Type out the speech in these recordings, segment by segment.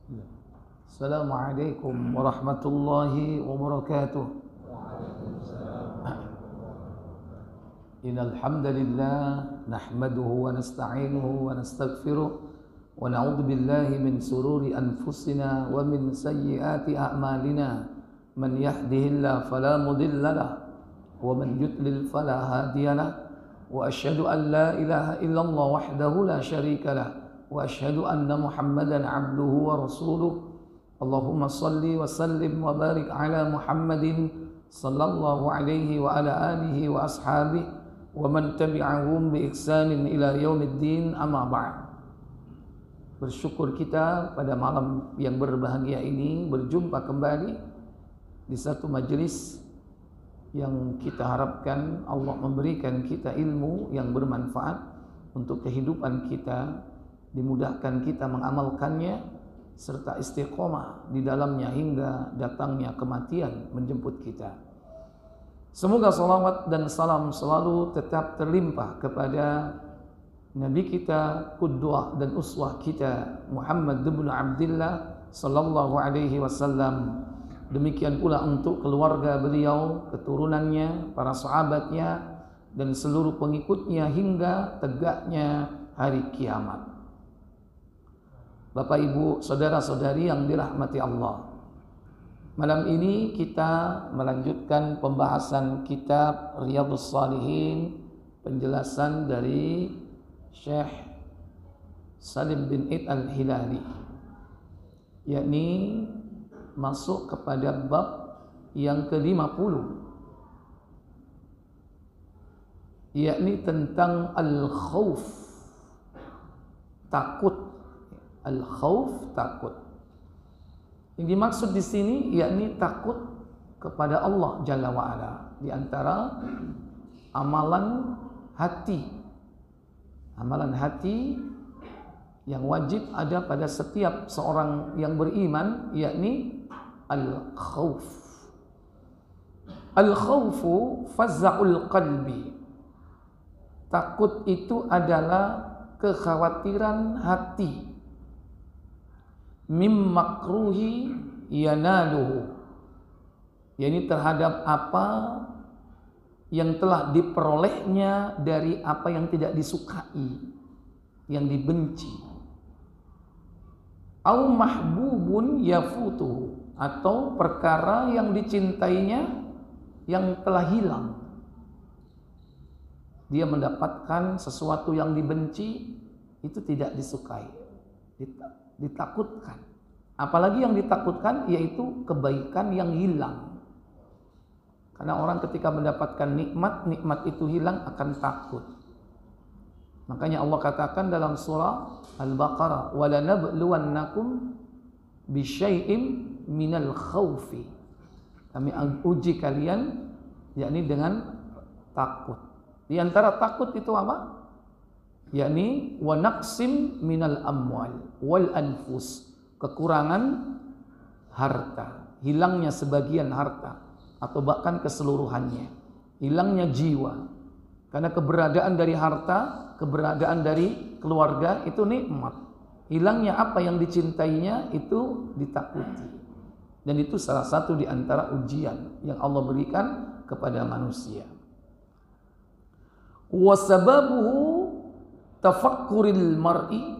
Assalamualaikum warahmatullahi wabarakatuh. Innal hamdalillah nahmaduhu wa nasta'inuhu wa nastaghfiruh wa na'udzu billahi min sururi anfusina wa min sayyiati a'malina. Man yahdihillahu fala mudilla lahu wa man yudlil fala hadiya lahu. Wa asyhadu an la ilaha illallah wahdahu la syarika lahu wa asyhadu anna Muhammadan 'abduhu wa rasuluh. Allahumma salli wa sallim wa barik ala Muhammadin sallallahu alaihi wa ala alihi wa ashabihi wa man tabi'ahum bi ihsanin ila yaumiddin, amma ba'd. Bersyukur kita pada malam yang berbahagia ini berjumpa kembali di satu majelis yang kita harapkan Allah memberikan kita ilmu yang bermanfaat untuk kehidupan kita, dimudahkan kita mengamalkannya serta istiqomah di dalamnya hingga datangnya kematian menjemput kita. Semoga salawat dan salam selalu tetap terlimpah kepada Nabi kita, qudwah dan uswah kita, Muhammad bin Abdullah sallallahu alaihi wasallam. Demikian pula untuk keluarga beliau, keturunannya, para sahabatnya dan seluruh pengikutnya hingga tegaknya hari kiamat. Bapak, Ibu, saudara-saudari yang dirahmati Allah, malam ini kita melanjutkan pembahasan kitab Riyadhus Shalihin, penjelasan dari Syekh Salim bin Id Al-Hilali, yakni masuk kepada bab yang ke-50, yakni tentang al-khauf, takut. Al-khauf, takut. Yang dimaksud di sini yakni takut kepada Allah Jalla wa Ala. Di antara amalan hati, amalan hati yang wajib ada pada setiap seorang yang beriman, yakni al-khauf. Al-khaufu fazza'ul qalbi. Takut itu adalah kekhawatiran hati. Mim makruhi yanaluhu, yakni terhadap apa yang telah diperolehnya dari apa yang tidak disukai, yang dibenci. Au mahbubun yafutuhu, atau perkara yang dicintainya yang telah hilang. Dia mendapatkan sesuatu yang dibenci, itu tidak disukai, ditakutkan. Apalagi yang ditakutkan yaitu kebaikan yang hilang. Karena orang ketika mendapatkan nikmat itu hilang akan takut. Makanya Allah katakan dalam surah Al-Baqarah, "Walanabluwannakum bisyai'im minal khaufi." Kami uji kalian yakni dengan takut. Di antara takut itu apa? Yakni wa naqsim minal amwal wal anfus, kekurangan harta, hilangnya sebagian harta atau bahkan keseluruhannya, hilangnya jiwa. Karena keberadaan dari harta, keberadaan dari keluarga itu nikmat. Hilangnya apa yang dicintainya itu ditakuti. Dan itu salah satu di antara ujian yang Allah berikan kepada manusia. Wa sababuhu tafakkuril mar'i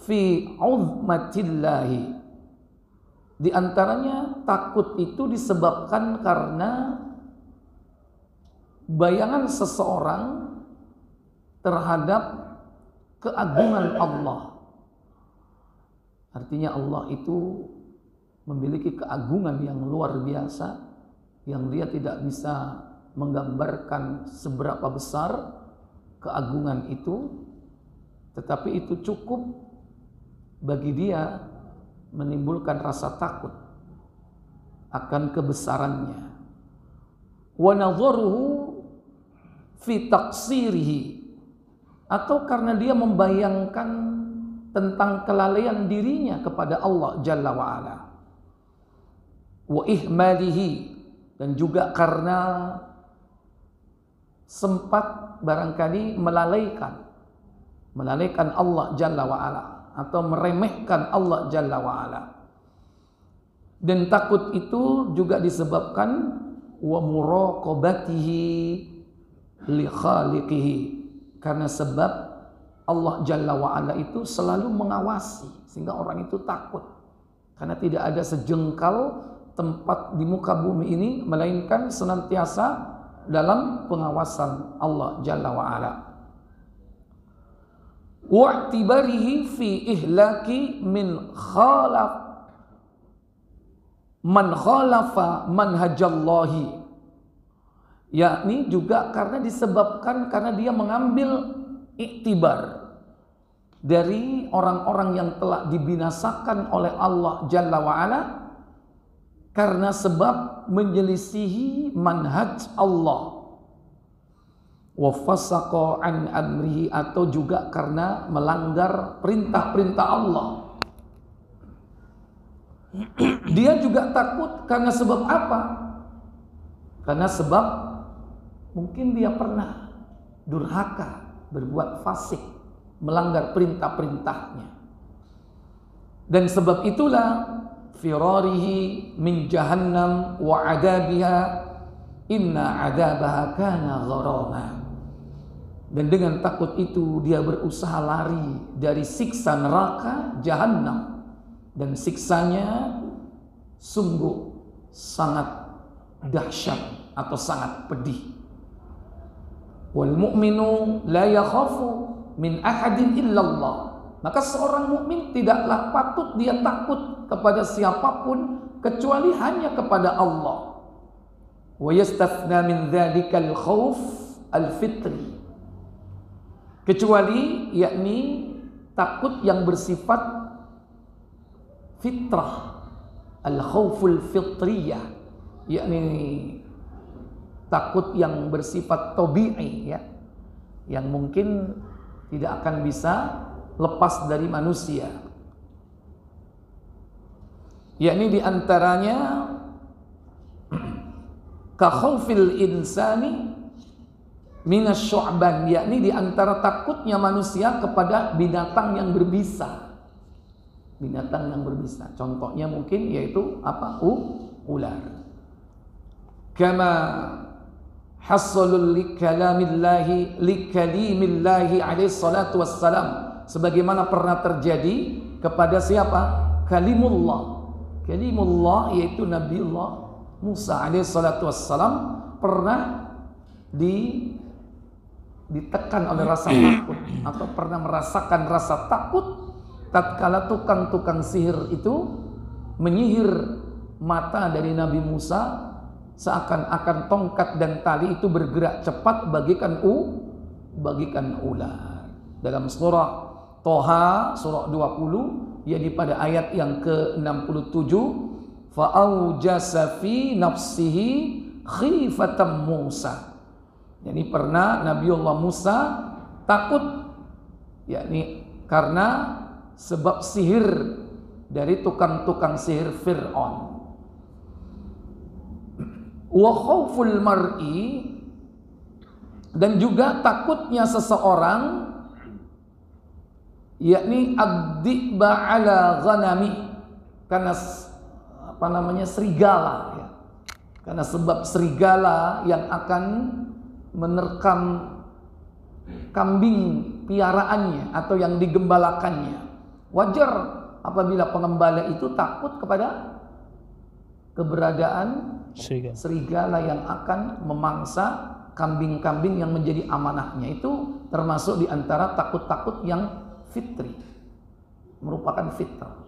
fi 'uzmatillahi. Di antaranya takut itu disebabkan karena bayangan seseorang terhadap keagungan Allah. Artinya Allah itu memiliki keagungan yang luar biasa, yang dia tidak bisa menggambarkan seberapa besar keagungan itu, tetapi itu cukup bagi dia menimbulkan rasa takut akan kebesarannya. Wa nadharuhu fi taqsirihi, atau karena dia membayangkan tentang kelalaian dirinya kepada Allah Jalla wa Ala. Wa ihmalihi, dan juga karena sempat barangkali melalaikan Allah Jalla wa Ala, atau meremehkan Allah Jalla wa'ala. Dan takut itu juga disebabkan wa muraqabatihi li khaliqihi, karena sebab Allah Jalla wa'ala itu selalu mengawasi sehingga orang itu takut, karena tidak ada sejengkal tempat di muka bumi ini melainkan senantiasa dalam pengawasan Allah Jalla wa'ala. Wa'tibarihi fi ihlaki man khalafa manhajallahi, yakni juga karena disebabkan karena dia mengambil iktibar dari orang-orang yang telah dibinasakan oleh Allah Jalla wa'ala karena sebab menyelisihi manhaj Allah, wa fasaqa an amrihi, atau juga karena melanggar perintah-perintah Allah. Dia juga takut karena sebab apa? Karena sebab mungkin dia pernah durhaka, berbuat fasik, melanggar perintah-perintahnya. Dan sebab itulah firarihi min jahannam wa adabiha inna adabaha kana gharama. Dan dengan takut itu dia berusaha lari dari siksa neraka jahannam, dan siksanya sungguh sangat dahsyat atau sangat pedih. Wal mu'minu la yakhafu min ahadin illallah. Maka seorang mukmin tidaklah patut dia takut kepada siapapun kecuali hanya kepada Allah. Wa yastathna min dzalikal khauf al-fitri, kecuali yakni takut yang bersifat fitrah, al-khauful fitriyah, yakni takut yang bersifat tabi'i, ya, yang mungkin tidak akan bisa lepas dari manusia. Yakni diantaranya ka khaufil insani minasyu'ban, yakni diantara takutnya manusia kepada binatang yang berbisa. Binatang yang berbisa, contohnya mungkin yaitu apa? Ular. Kama hasalul likalimillahi alaihi salatu wassalam, sebagaimana pernah terjadi kepada siapa? Kalimullah. Kalimullah yaitu Nabiullah Musa alaihi salatu wassalam pernah ditekan oleh rasa takut, atau pernah merasakan rasa takut tatkala tukang-tukang sihir itu menyihir mata dari Nabi Musa, seakan-akan tongkat dan tali itu bergerak cepat bagikan ular. Dalam surah Toha surah 20, yakni pada ayat yang ke-67, fa'aujasa fi nafsihi khifatan Musa. Yani pernah Nabiullah Musa takut, yakni karena sebab sihir dari tukang-tukang sihir Fir'aun. Wa khauful mar'i, dan juga takutnya seseorang, yakni ad-di'ba ala ghanami, karena serigala, ya. Karena sebab serigala yang akan menerkam kambing piaraannya atau yang digembalakannya. Wajar apabila pengembala itu takut kepada keberadaan serigala yang akan memangsa kambing-kambing yang menjadi amanahnya. Itu termasuk di antara takut-takut yang fitri, merupakan fitrah.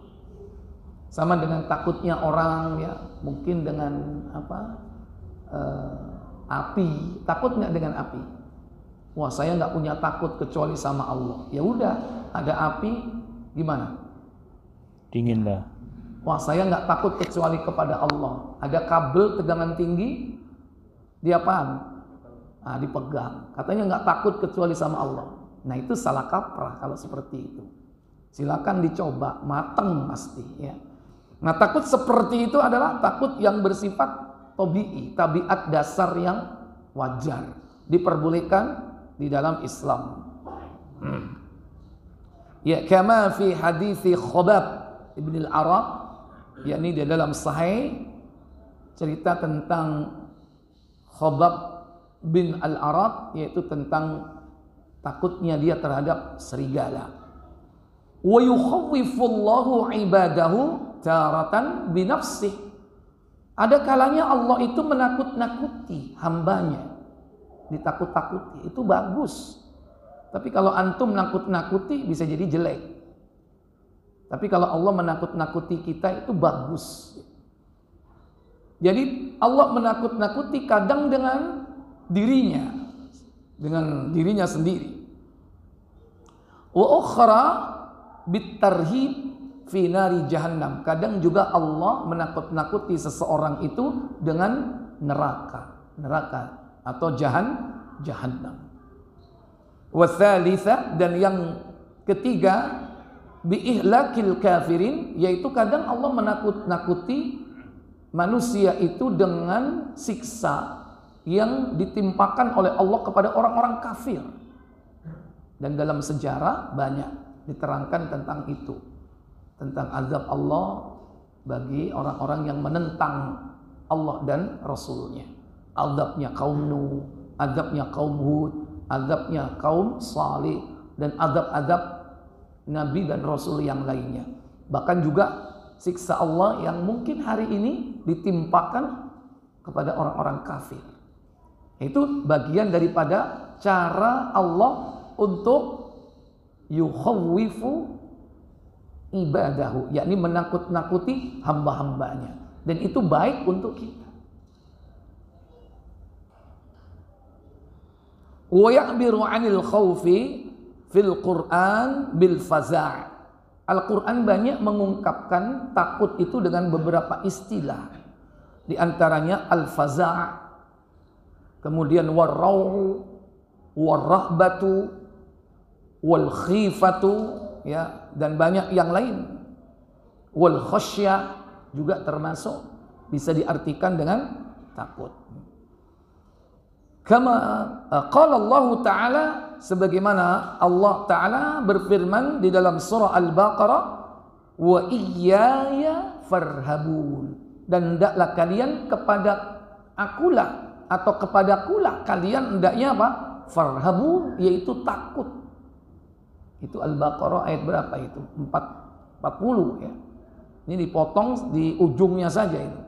Sama dengan takutnya orang, ya, mungkin dengan api. Takut nggak dengan api? Wah, saya nggak punya takut kecuali sama Allah. Ya udah, ada api, gimana? Dingin lah. Wah, saya nggak takut kecuali kepada Allah. Ada kabel tegangan tinggi, dia paham? Nah, dipegang. Katanya nggak takut kecuali sama Allah. Nah, itu salah kaprah kalau seperti itu. Silakan dicoba, mateng pasti, ya. Nah, takut seperti itu adalah takut yang bersifat tabi'i, tabiat dasar yang wajar, diperbolehkan di dalam Islam. Ya, kama fi hadits Khabbab ibn al-Arat, yakni di dalam sahih cerita tentang Khabbab bin al-Arat, yaitu tentang takutnya dia terhadap serigala. Wa yukhawwifullahu ibadahu taratan binafsih. Ada kalanya Allah itu menakut-nakuti hambanya, ditakut-takuti, itu bagus. Tapi kalau antum nakut-nakuti bisa jadi jelek. Tapi kalau Allah menakut-nakuti kita itu bagus. Jadi Allah menakut-nakuti kadang dengan dirinya sendiri. Wa ukhra bitarhib fi nari jahannam. Kadang juga Allah menakut-nakuti seseorang itu dengan neraka atau jahannam. Wa tsalitsa, dan yang ketiga, bi ihlakil kafirin, yaitu kadang Allah menakut-nakuti manusia itu dengan siksa yang ditimpakan oleh Allah kepada orang-orang kafir. Dan dalam sejarah banyak diterangkan tentang itu, tentang azab Allah bagi orang-orang yang menentang Allah dan Rasulnya. Azabnya kaum Nuh, azabnya kaum Hud, azabnya kaum Salih, dan azab-azab Nabi dan Rasul yang lainnya. Bahkan juga siksa Allah yang mungkin hari ini ditimpakan kepada orang-orang kafir. Itu bagian daripada cara Allah untuk yukhawwifu ibadahu, yakni menakut-nakuti hamba-hambanya, dan itu baik untuk kita. Wa ya'biru 'anil khawfi fil Qur'an bil faza'. Al-Qur'an banyak mengungkapkan takut itu dengan beberapa istilah. Di antaranya al-faza', kemudian war-raw, war-rahbatu, wal khifatu, ya, dan banyak yang lain. Wal khasyah juga termasuk bisa diartikan dengan takut. Kama qala Allah Ta'ala, sebagaimana Allah Ta'ala berfirman di dalam surah Al-Baqarah, wa iyaya farhabun, dan hendaklah kalian kepada akulah atau kepadakulah kalian hendaknya apa? Farhabun, yaitu takut. Itu Al-Baqarah ayat berapa itu? 40 ya. Ini dipotong di ujungnya saja itu.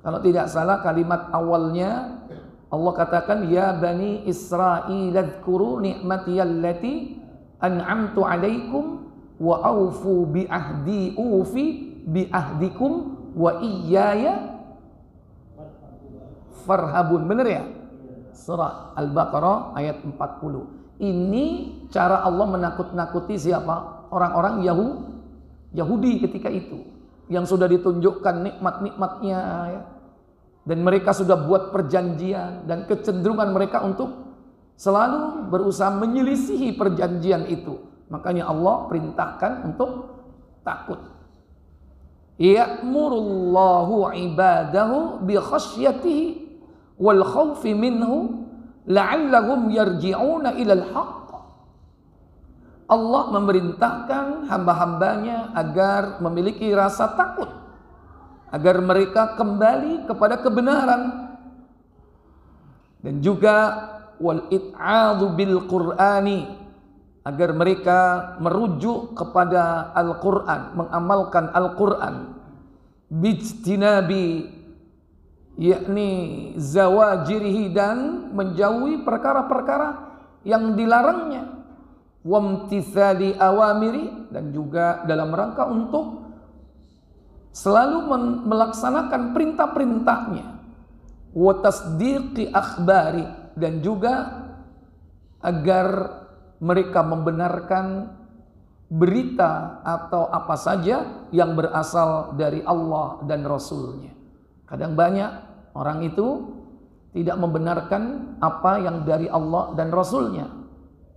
Kalau tidak salah kalimat awalnya Allah katakan, ya bani Israil adhkuru ni'mati allati an'amtu alaikum wa aufu bi ahdi ufi bi ahdikum wa iyaya farhabun. Benar ya? Surah Al-Baqarah ayat 40. Ini cara Allah menakut-nakuti siapa? Orang-orang Yahudi ketika itu, yang sudah ditunjukkan nikmat-nikmatnya, ya. Dan mereka sudah buat perjanjian, dan kecenderungan mereka untuk selalu berusaha menyelisihi perjanjian itu. Makanya Allah perintahkan untuk takut. Ya'murullahu ibadahu bi khasyatihi wal khawfi minhu la'allahum yarji'una ilal haqq. Allah memerintahkan hamba-hambanya agar memiliki rasa takut, agar mereka kembali kepada kebenaran, dan juga wal it'adhu bil qur'ani, agar mereka merujuk kepada Al-Qur'an, mengamalkan Al-Qur'an, bijtinabi, yakni zawajirihi, dan menjauhi perkara-perkara yang dilarangnya, wamtithali awamiri, dan juga dalam rangka untuk selalu melaksanakan perintah-perintahnya, wa tasdiqi akhbari, dan juga agar mereka membenarkan berita atau apa saja yang berasal dari Allah dan Rasulnya. Kadang banyak orang itu tidak membenarkan apa yang dari Allah dan Rasulnya.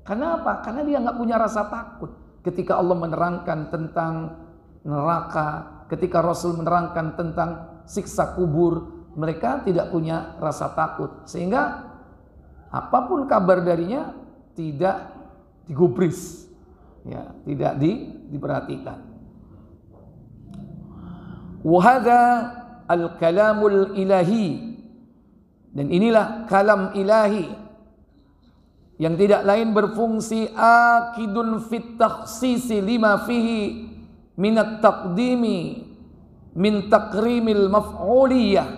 Kenapa? Karena dia nggak punya rasa takut. Ketika Allah menerangkan tentang neraka, ketika Rasul menerangkan tentang siksa kubur, mereka tidak punya rasa takut. Sehingga apapun kabar darinya tidak digubris, Ya, tidak diperhatikan. Wa hadza al-kalamul ilahi, dan inilah kalam ilahi yang tidak lain berfungsi akidun fit takhsisi lima fihi minat taqdimi min takrimil maf'uliyah.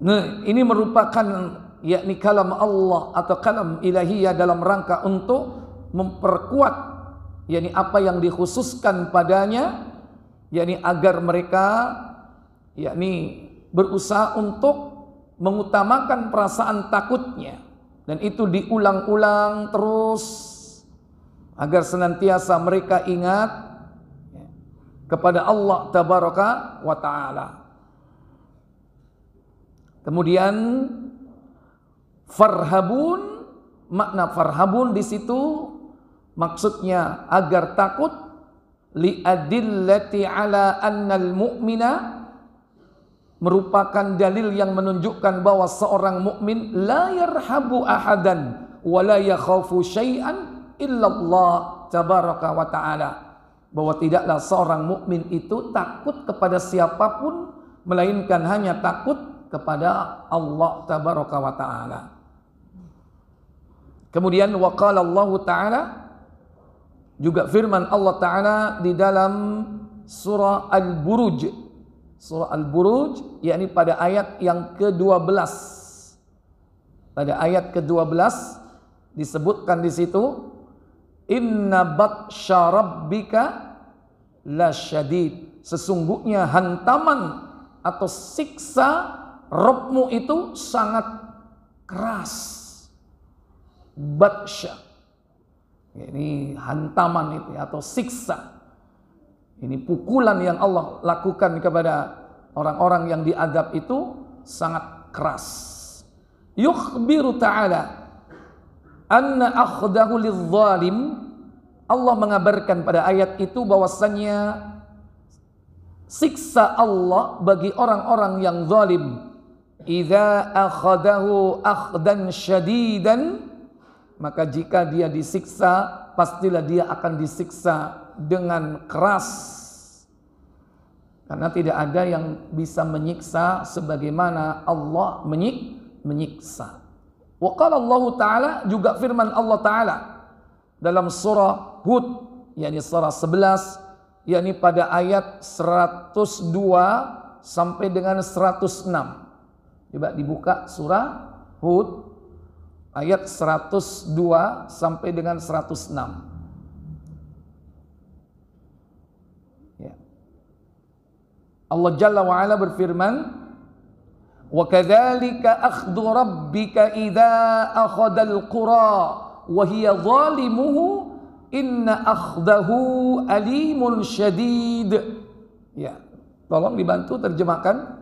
Nah, ini merupakan yakni kalam Allah atau kalam ilahiyah dalam rangka untuk memperkuat yakni apa yang dikhususkan padanya, yakni agar mereka yakni berusaha untuk mengutamakan perasaan takutnya, dan itu diulang-ulang terus agar senantiasa mereka ingat kepada Allah tabaraka wa taala. Kemudian farhabun, makna farhabun di situ maksudnya agar takut, li adillati ala annal mu'mina, merupakan dalil yang menunjukkan bahwa seorang mukmin la yarhabu ahadan wa la yakhafu syai'an illa Allah tabaraka wa taala, bahwa tidaklah seorang mukmin itu takut kepada siapapun melainkan hanya takut kepada Allah tabaraka wa taala. Kemudian wa qala Allah taala, juga firman Allah taala di dalam surah Al-Buruj. Surah Al-Buruj yakni pada ayat yang ke-12. Pada ayat ke-12 disebutkan di situ, inna batsya rabbika lasyadid, sesungguhnya hantaman atau siksa Rabbmu itu sangat keras. Batsya, ini hantaman itu atau siksa. Ini pukulan yang Allah lakukan kepada orang-orang yang diadab itu sangat keras. Yukhbiru ta'ala anna akhdahu lidh-dhalim, Allah mengabarkan pada ayat itu bahwasannya siksa Allah bagi orang-orang yang zalim, idza akhadahu akhdan syadidan, maka jika dia disiksa pastilah dia akan disiksa dengan keras, karena tidak ada yang bisa menyiksa sebagaimana Allah menyiksa. Wa qala Allah taala, juga firman Allah taala dalam surah Hud, yakni surah 11, yakni pada ayat 102 sampai dengan 106. Coba dibuka surah Hud ayat 102 sampai dengan 106. Ya. Allah Jalla wa Ala berfirman, wa kadzalika akhdhu rabbika idza akhadhal qura wa hiya zalimuhu inna akhdahu alimun syadid. Ya, tolong dibantu terjemahkan.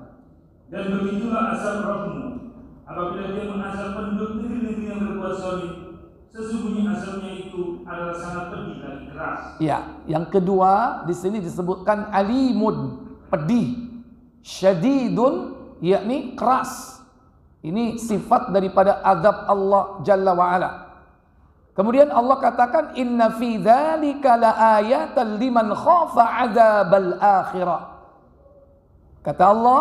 Dan begitulah azab Rabbmu apabila dia mengazab penduduk negeri-negeri yang berbuat zalim, sesungguhnya azabnya itu adalah sangat pedih lagi keras. Ya, yang kedua di sini disebutkan alimun, pedih, syadidun yakni keras. Ini sifat daripada azab Allah Jalla wa Ala. Kemudian Allah katakan inna fi dzalika laayatan liman khafa adzabal akhirah. Kata Allah,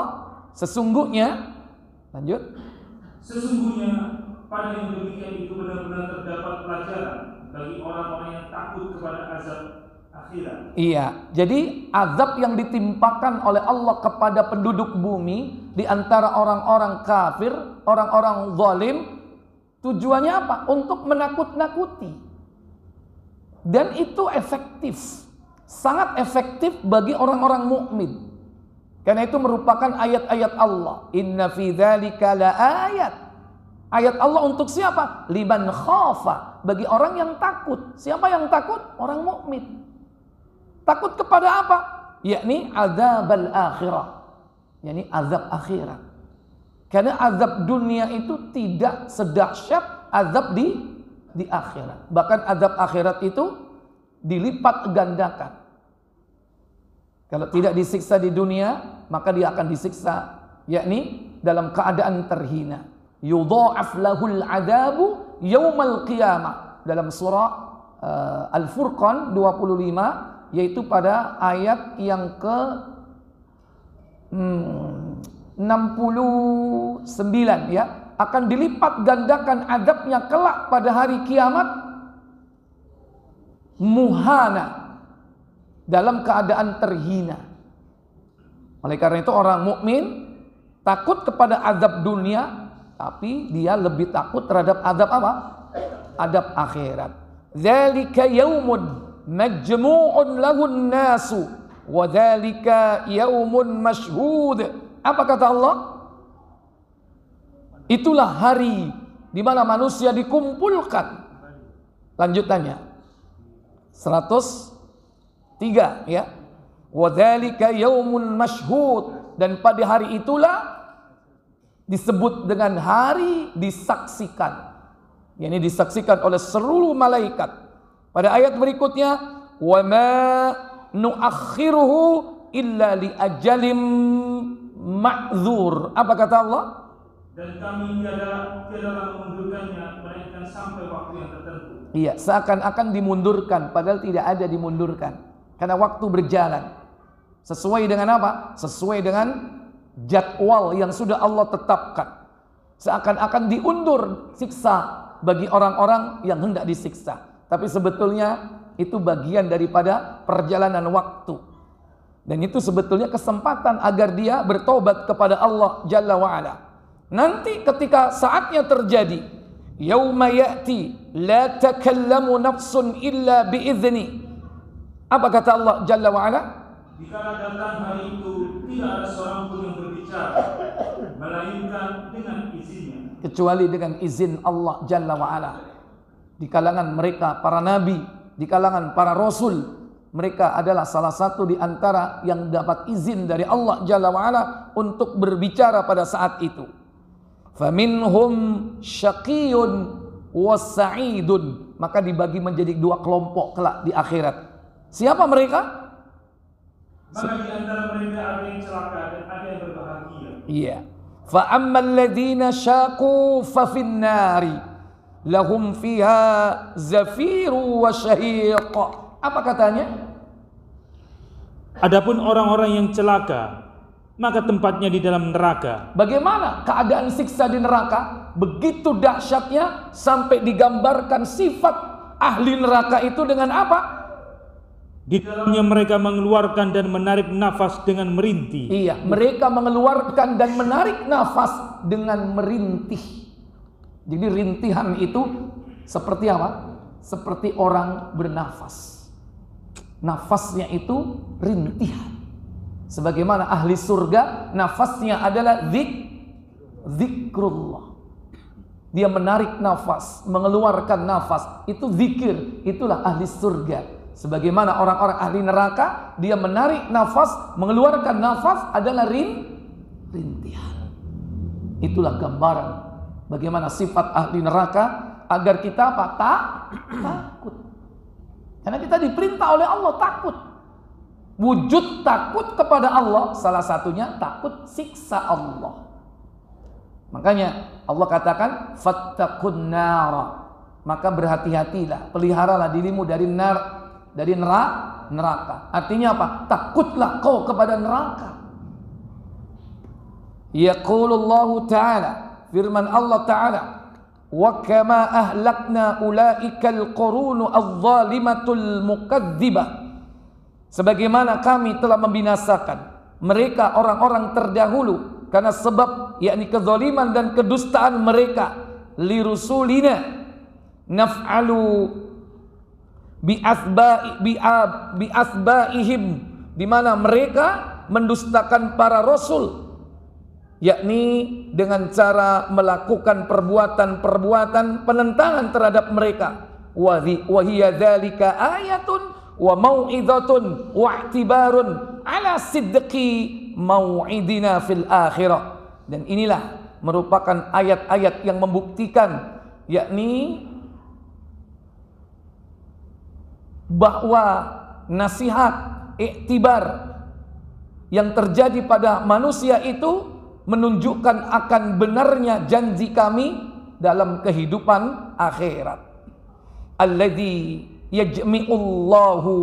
sesungguhnya, lanjut, sesungguhnya pada yang demikian itu benar-benar terdapat pelajaran bagi orang-orang yang takut kepada azab akhirat. Iya, jadi azab yang ditimpakan oleh Allah kepada penduduk bumi di antara orang-orang kafir, orang-orang zalim, tujuannya apa? Untuk menakut-nakuti. Dan itu efektif, sangat efektif bagi orang-orang mukmin. Karena itu merupakan ayat-ayat Allah. Inna fi dzalika laayat. Ayat Allah untuk siapa? Liman khafa, bagi orang yang takut. Siapa yang takut? Orang mukmin. Takut kepada apa? Yakni azabal akhirah. Yakni azab akhirat. Karena azab dunia itu tidak sedahsyat azab di akhirat. Bahkan azab akhirat itu dilipat gandakan. Kalau tidak disiksa di dunia, maka dia akan disiksa yakni dalam keadaan terhina. Yudha'af lahul adabu yaumal qiyamah. Dalam surah Al-Furqan 25, yaitu pada ayat yang ke 69 ya, akan dilipat gandakan adabnya kelak pada hari kiamat muhana, dalam keadaan terhina. Oleh karena itu orang mukmin takut kepada azab dunia, tapi dia lebih takut terhadap azab apa? Azab akhirat. Dzalika yaumun majmu'un lahun nasu wa dzalika yaumun mashhud. Apa kata Allah? Itulah hari di mana manusia dikumpulkan. Lanjutannya 103 ya. Wa dzalika yaumun mashhud, dan pada hari itulah disebut dengan hari disaksikan. Yakni disaksikan oleh seluruh malaikat. Pada ayat berikutnya, wa ma nuakhiruhu illa li ajalim ma'dzur. Apa kata Allah? Dan kami tiada memundurkannya melainkan sampai waktu yang tertentu. Iya, seakan-akan dimundurkan padahal tidak ada dimundurkan. Karena waktu berjalan. Sesuai dengan apa? Sesuai dengan jadwal yang sudah Allah tetapkan. Seakan-akan diundur siksa bagi orang-orang yang hendak disiksa. Tapi sebetulnya itu bagian daripada perjalanan waktu. Dan itu sebetulnya kesempatan agar dia bertobat kepada Allah Jalla wa'ala. Nanti ketika saatnya terjadi, yauma ya'ti la takallamu nafsun illa bi'izni. Apa kata Allah Jalla wa'ala? Dikala datang hari itu, tidak ada seorang pun yang berbicara, melainkan dengan izinnya. Kecuali dengan izin Allah Jalla wa'ala. Di kalangan mereka para nabi, di kalangan para rasul, mereka adalah salah satu di antara yang dapat izin dari Allah Jalla wa'ala untuk berbicara pada saat itu. Faminhum syaqiyun was-sa'idun. Maka dibagi menjadi dua kelompok kelak di akhirat. Siapa mereka? Maka di antara mereka ada yang celaka dan ada yang berbahagia. Iya. Fa ammal ladzina syaqu fa fin nari lahum fiha zafiru wa syahiq. Apa katanya? Adapun orang-orang yang celaka, maka tempatnya di dalam neraka. Bagaimana keadaan siksa di neraka? Begitu dahsyatnya sampai digambarkan sifat ahli neraka itu dengan apa? Di dalamnya mereka mengeluarkan dan menarik nafas dengan merintih. Iya, mereka mengeluarkan dan menarik nafas dengan merintih. Jadi rintihan itu seperti apa? Seperti orang bernafas. Nafasnya itu rintihan. Sebagaimana ahli surga, nafasnya adalah zikrullah. Dia menarik nafas, mengeluarkan nafas, itu zikir, itulah ahli surga. Sebagaimana orang-orang ahli neraka, dia menarik nafas, mengeluarkan nafas adalah rintihan. Itulah gambaran bagaimana sifat ahli neraka agar kita apa? Takut. Karena kita diperintah oleh Allah takut. Wujud takut kepada Allah salah satunya takut siksa Allah. Makanya Allah katakan fattaqun nara. Maka berhati-hatilah, peliharalah dirimu dari neraka. Artinya apa? Takutlah kau kepada neraka. Yaqulullahu ta'ala, firman Allah ta'ala, wa kama ahlakna ulaikal qurunu adh-dhalimatul mukadzibah. Sebagaimana kami telah membinasakan mereka orang-orang terdahulu karena sebab yakni kezaliman dan kedustaan mereka, lirusulina naf'alu bi'asba'ihim, di mana mereka mendustakan para rasul, yakni dengan cara melakukan perbuatan-perbuatan penentangan terhadap mereka. Wa hiya dzalika ayatun wa mau'izatun wa i'tibarun ala sidqi mau'idina fil akhirah. Dan inilah merupakan ayat-ayat yang membuktikan yakni bahwa nasihat, iktibar yang terjadi pada manusia itu menunjukkan akan benarnya janji kami dalam kehidupan akhirat. Alladzi yajmi'ullahu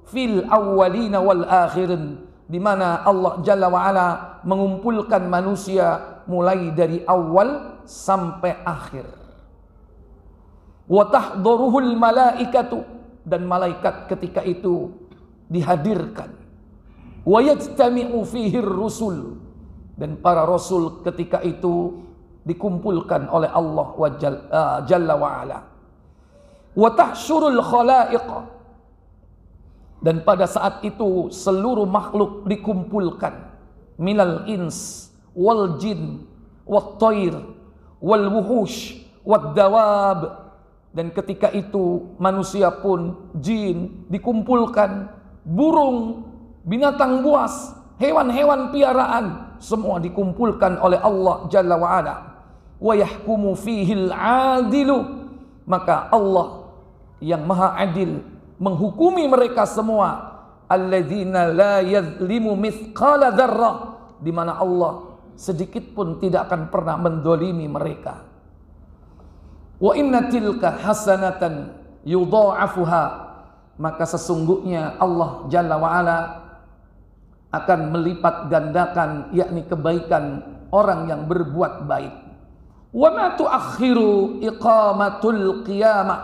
fil awwalina wal akhirin, di mana Allah Jalla wa Ala mengumpulkan manusia mulai dari awal sampai akhir. Wa tahduruhul malaikatu, dan malaikat ketika itu dihadirkan. Wa yajtami'u fihi rusul, dan para rasul ketika itu dikumpulkan oleh Allah Jalla wa Ala. Wa tahsyurul khalaiq, dan pada saat itu seluruh makhluk dikumpulkan, minal ins wal jin wat thair wal wuhush wad dawab, dan ketika itu manusia pun, jin dikumpulkan, burung, binatang buas, hewan-hewan piaraan, semua dikumpulkan oleh Allah Jalla wa Ala. Wa yahkumu fihil adilu, maka Allah yang maha adil menghukumi mereka semua. Alladzina la yazlimu mithqala dzarrah, di mana Allah sedikit pun tidak akan pernah mendolimi mereka. Wa inna tilka hasanatan yudha'afuha, maka sesungguhnya Allah Jalla wa Ala akan melipat gandakan, yakni kebaikan orang yang berbuat baik. Wa ma tuakhiru iqamatul qiyamah,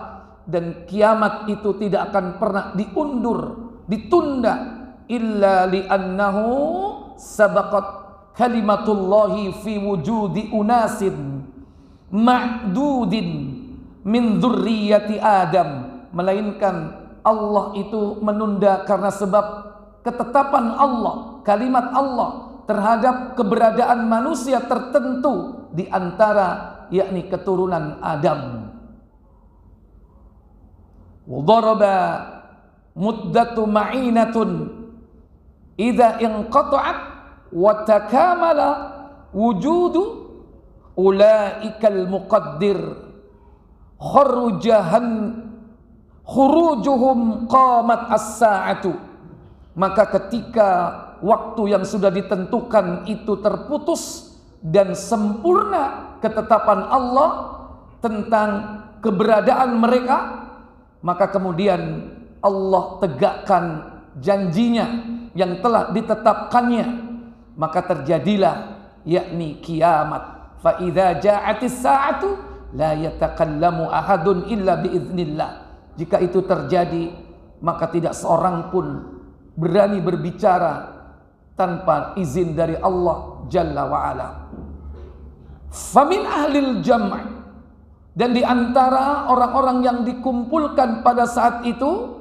dan kiamat itu tidak akan pernah diundur, ditunda, illa li'annahu sabaqat kalimatullahi fi wujudi unasin ma'dudin min dzurriyyati Adam, melainkan Allah itu menunda karena sebab ketetapan Allah, kalimat Allah terhadap keberadaan manusia tertentu di antara, yakni keturunan Adam. Wadaraba muddatu ma'inatun idza inqata'at wa takamala wujudu ulaikal muqaddir khurujuhum qamat as-sa'atu, maka ketika waktu yang sudah ditentukan itu terputus dan sempurna ketetapan Allah tentang keberadaan mereka, maka kemudian Allah tegakkan janjinya yang telah ditetapkannya, maka terjadilah yakni kiamat. Fa idza ja'atis sa'atu la yatakallamu ahadun illa biiznillah. Jika itu terjadi, maka tidak seorang pun berani berbicara tanpa izin dari Allah Jalla wa Ala. Famin ahlil jam', dan di antara orang-orang yang dikumpulkan pada saat itu,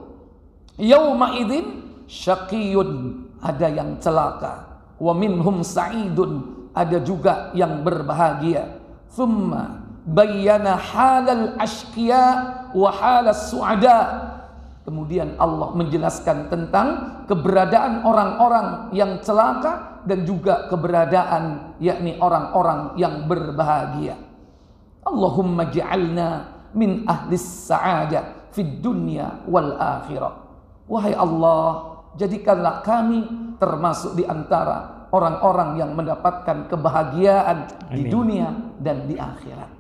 yauma idzin syaqiyun, ada yang celaka, wa minhum sa'idun, ada juga yang berbahagia. Thumma bayyana halal ashqiya wa halas su'ada, kemudian Allah menjelaskan tentang keberadaan orang-orang yang celaka dan juga keberadaan yakni orang-orang yang berbahagia. Allahumma ja'alna min ahlis sa'adah fid dunya wal akhirah. Wahai Allah, jadikanlah kami termasuk di antara orang-orang yang mendapatkan kebahagiaan di dunia dan di akhirat.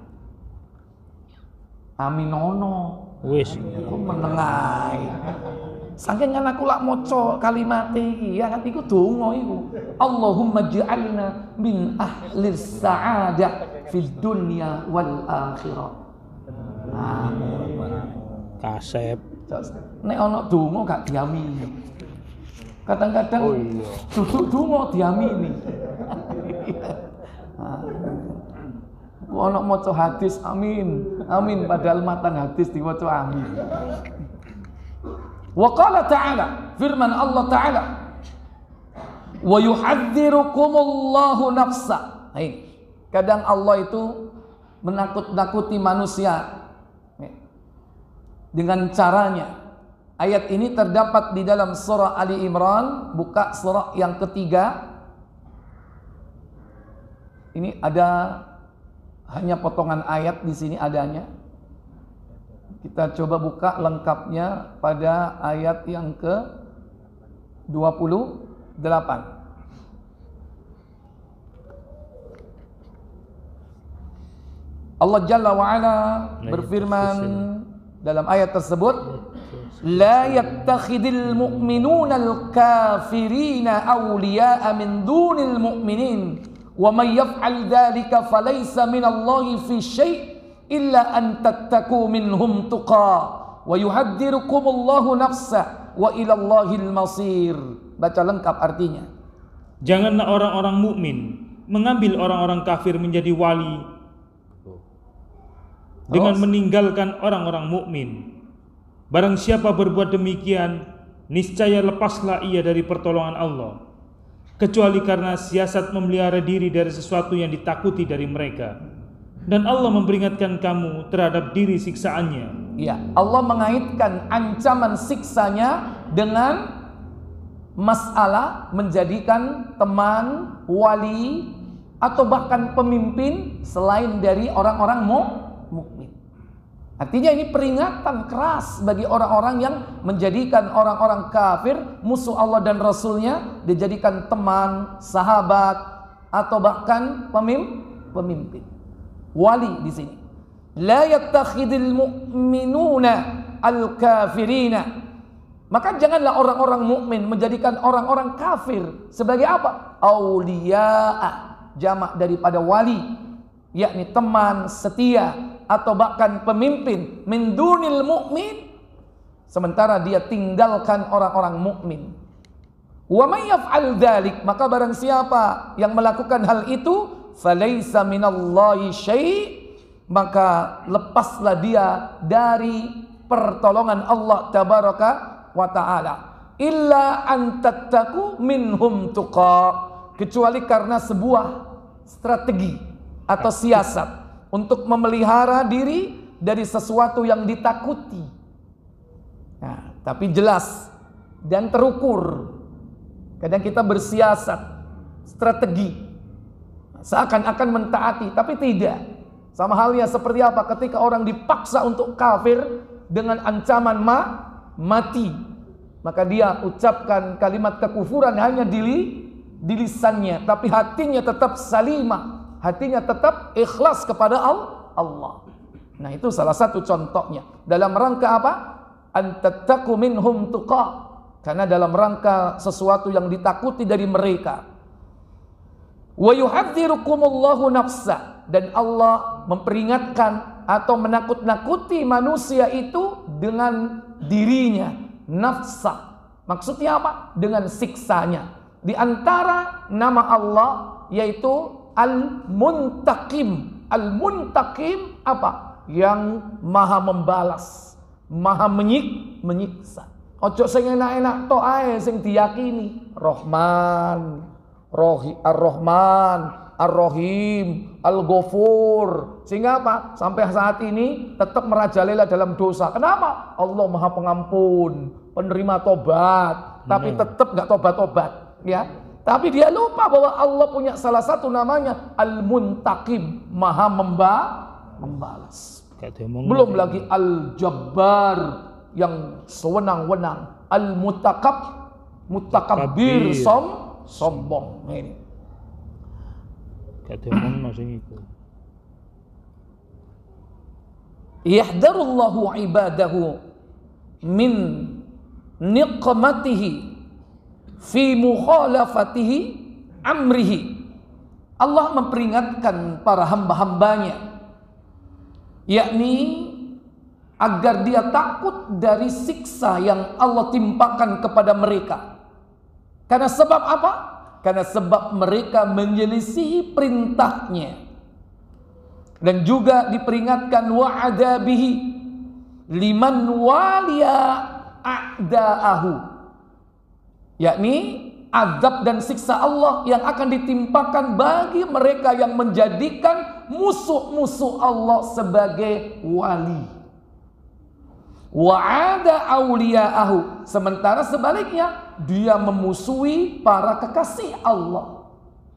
Amin ono. Wis. Aku menengai. Saking kan aku lak maca kalimat iki, ya kan iku donga iku. Allahumma ja'alna min ahlis sa'adah fid dunya wal akhirah. Amin. Kasep. Nek ana donga gak diamini. Kadang-kadang duduk donga diamini. Ana maca hadis amin, amin, padahal matan hadis diwaca amin. Wa qala ta'ala, firman Allah Ta'ala, wa yuhadzirukumullahu nafsa. Kadang Allah itu menakut-nakuti manusia dengan caranya. Ayat ini terdapat di dalam surah Ali Imran, buka surah yang ketiga. Ini ada hanya potongan ayat di sini adanya. Kita coba buka lengkapnya pada ayat yang ke-28. Allah Jalla wa Ala berfirman dalam ayat tersebut, La yattakhidil mu'minuna al-kafirina awliya'a min dunil mu'minin wa may yaf'al dhalika falaysa minallahi fi syai' illa an tattaqu minhum tuqa wa yuhadzirukumullahu nafsa wa ilallahil masir. Baca lengkap artinya. Janganlah orang-orang mukmin mengambil orang-orang kafir menjadi wali dengan meninggalkan orang-orang mukmin. Barang siapa berbuat demikian, niscaya lepaslah ia dari pertolongan Allah, kecuali karena siasat memelihara diri dari sesuatu yang ditakuti dari mereka. Dan Allah memperingatkan kamu terhadap diri siksaannya. Ya, Allah mengaitkan ancaman siksanya dengan masalah menjadikan teman, wali, atau bahkan pemimpin selain dari orang-orang mukmin. Artinya ini peringatan keras bagi orang-orang yang menjadikan orang-orang kafir, musuh Allah dan Rasulnya, dijadikan teman, sahabat, atau bahkan pemimpin. Wali di sini. La yattakhidul mu'minuna al-kafirina. Maka janganlah orang-orang mukmin menjadikan orang-orang kafir sebagai apa? Auliya'a, jamak daripada wali, yakni teman setia atau bahkan pemimpin, min dunil mu'min, sementara dia tinggalkan orang-orang mukmin. Wa may yaf'al dzalik, maka barang siapa yang melakukan hal itu, falaysa minallahi syai', maka lepaslah dia dari pertolongan Allah tabaraka wa ta'ala, illa an tattaqu minhum tuqa, kecuali karena sebuah strategi atau siasat untuk memelihara diri dari sesuatu yang ditakuti. Nah, tapi jelas dan terukur. Kadang kita bersiasat, strategi, seakan-akan mentaati, tapi tidak. Sama halnya seperti apa ketika orang dipaksa untuk kafir dengan ancaman mati, maka dia ucapkan kalimat kekufuran hanya di lisannya, tapi hatinya tetap salimah, hatinya tetap ikhlas kepada Allah. Nah, itu salah satu contohnya. Dalam rangka apa? An tattaqu minhum tuqa, karena dalam rangka sesuatu yang ditakuti dari mereka. Wa yuhadzirukumullahu nafsa, dan Allah memperingatkan atau menakut-nakuti manusia itu dengan dirinya, nafsa. Maksudnya apa? Dengan siksanya. Di antara nama Allah yaitu Al-Muntaqim. Al-Muntaqim apa? Yang maha membalas, maha menyiksa. Ojo sing enak-enak tok ae sing diyakini. Rahman, Ar-Rahman, Ar-Rahim, Al-Ghafur. Sehingga apa? Sampai saat ini tetap merajalela dalam dosa. Kenapa? Allah Maha Pengampun, penerima tobat, tapi tetap enggak tobat-tobat, ya. Tapi dia lupa bahwa Allah punya salah satu namanya Al-Muntaqim, Maha membalas. Belum lagi Al-Jabbar, yang sewenang-wenang, Al-Mutakabbir, sombong. Ini. Yahdarullahu ibadahu min niqmatihi fi mukhalafatihi amrihi. Allah memperingatkan para hamba-hambanya, yakni agar dia takut dari siksa yang Allah timpakan kepada mereka. Karena sebab apa? Karena sebab mereka menyelisihi perintahnya. Dan juga diperingatkan wa'adabihi liman waliya a'da'ahu, yakni azab dan siksa Allah yang akan ditimpakan bagi mereka yang menjadikan musuh-musuh Allah sebagai wali. Wa'ada awliya'ahu, sementara sebaliknya dia memusuhi para kekasih Allah.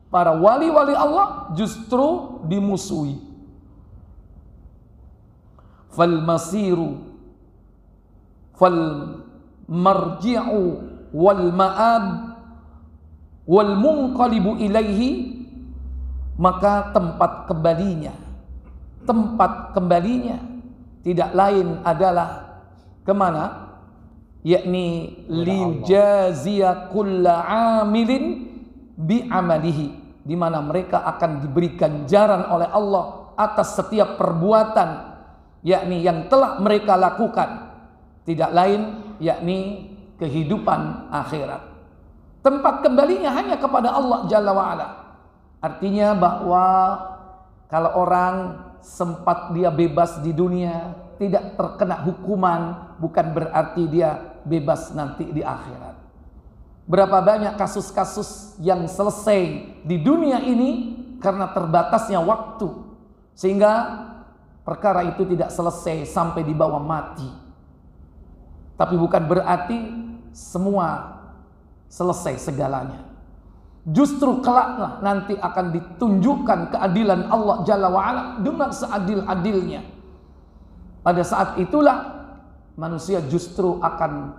Para wali-wali Allah justru dimusuhi. Fal masiru fal marji'u wal ma'ab wal munqalibu ilaihi, maka tempat kembalinya tidak lain adalah kemana? yakni lijaziya kulla amilin bi amalihi, di mana mereka akan diberi ganjaran oleh Allah atas setiap perbuatan yakni yang telah mereka lakukan, tidak lain yakni kehidupan akhirat. Tempat kembalinya hanya kepada Allah Jalla wa'ala. Artinya bahwa kalau orang sempat dia bebas di dunia, tidak terkena hukuman, bukan berarti dia bebas nanti di akhirat. Berapa banyak kasus-kasus yang selesai di dunia ini karena terbatasnya waktu, sehingga perkara itu tidak selesai sampai dibawa mati. Tapi bukan berarti semua selesai segalanya. Justru kelaklah nanti akan ditunjukkan keadilan Allah Jalla wa'ala dengan seadil-adilnya. Pada saat itulah manusia justru akan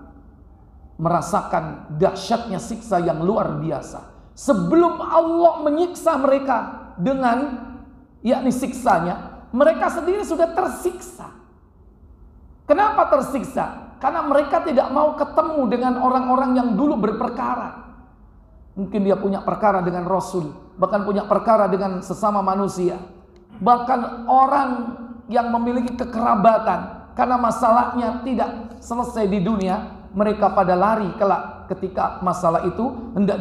merasakan dahsyatnya siksa yang luar biasa. Sebelum Allah menyiksa mereka dengan yakni siksanya, mereka sendiri sudah tersiksa. Kenapa tersiksa? Karena mereka tidak mau ketemu dengan orang-orang yang dulu berperkara. Mungkin dia punya perkara dengan Rasul, bahkan punya perkara dengan sesama manusia, bahkan orang yang memiliki kekerabatan. Karena masalahnya tidak selesai di dunia, mereka pada lari kelak ketika masalah itu hendak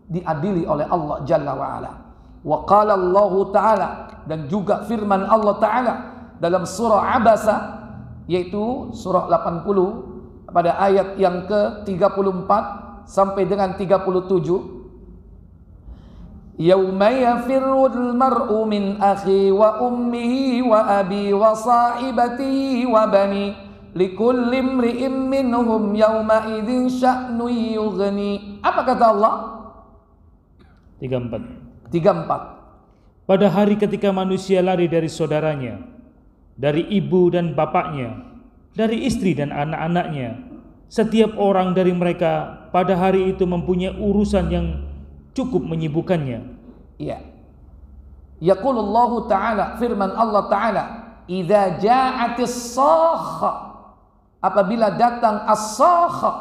diadili oleh Allah Jalla wa'ala. Wa qala Allah Ta'ala, dan juga firman Allah Ta'ala dalam surah Abasa, yaitu surah 80 pada ayat yang ke-34 sampai dengan 37. Yauma yafirrul mar'u min akhi wa ummihi wa abi wa sahibatihi wa bani likulli imri'in minhum yauma idzin sya'nu yughni. Apa kata Allah? 34. Pada hari ketika manusia lari dari saudaranya, dari ibu dan bapaknya, dari istri dan anak-anaknya, setiap orang dari mereka pada hari itu mempunyai urusan yang cukup menyibukkannya. Iya. Yaqulullahu ta'ala, firman Allah ta'ala, idza ja'atis sakha, apabila datang as-sakha,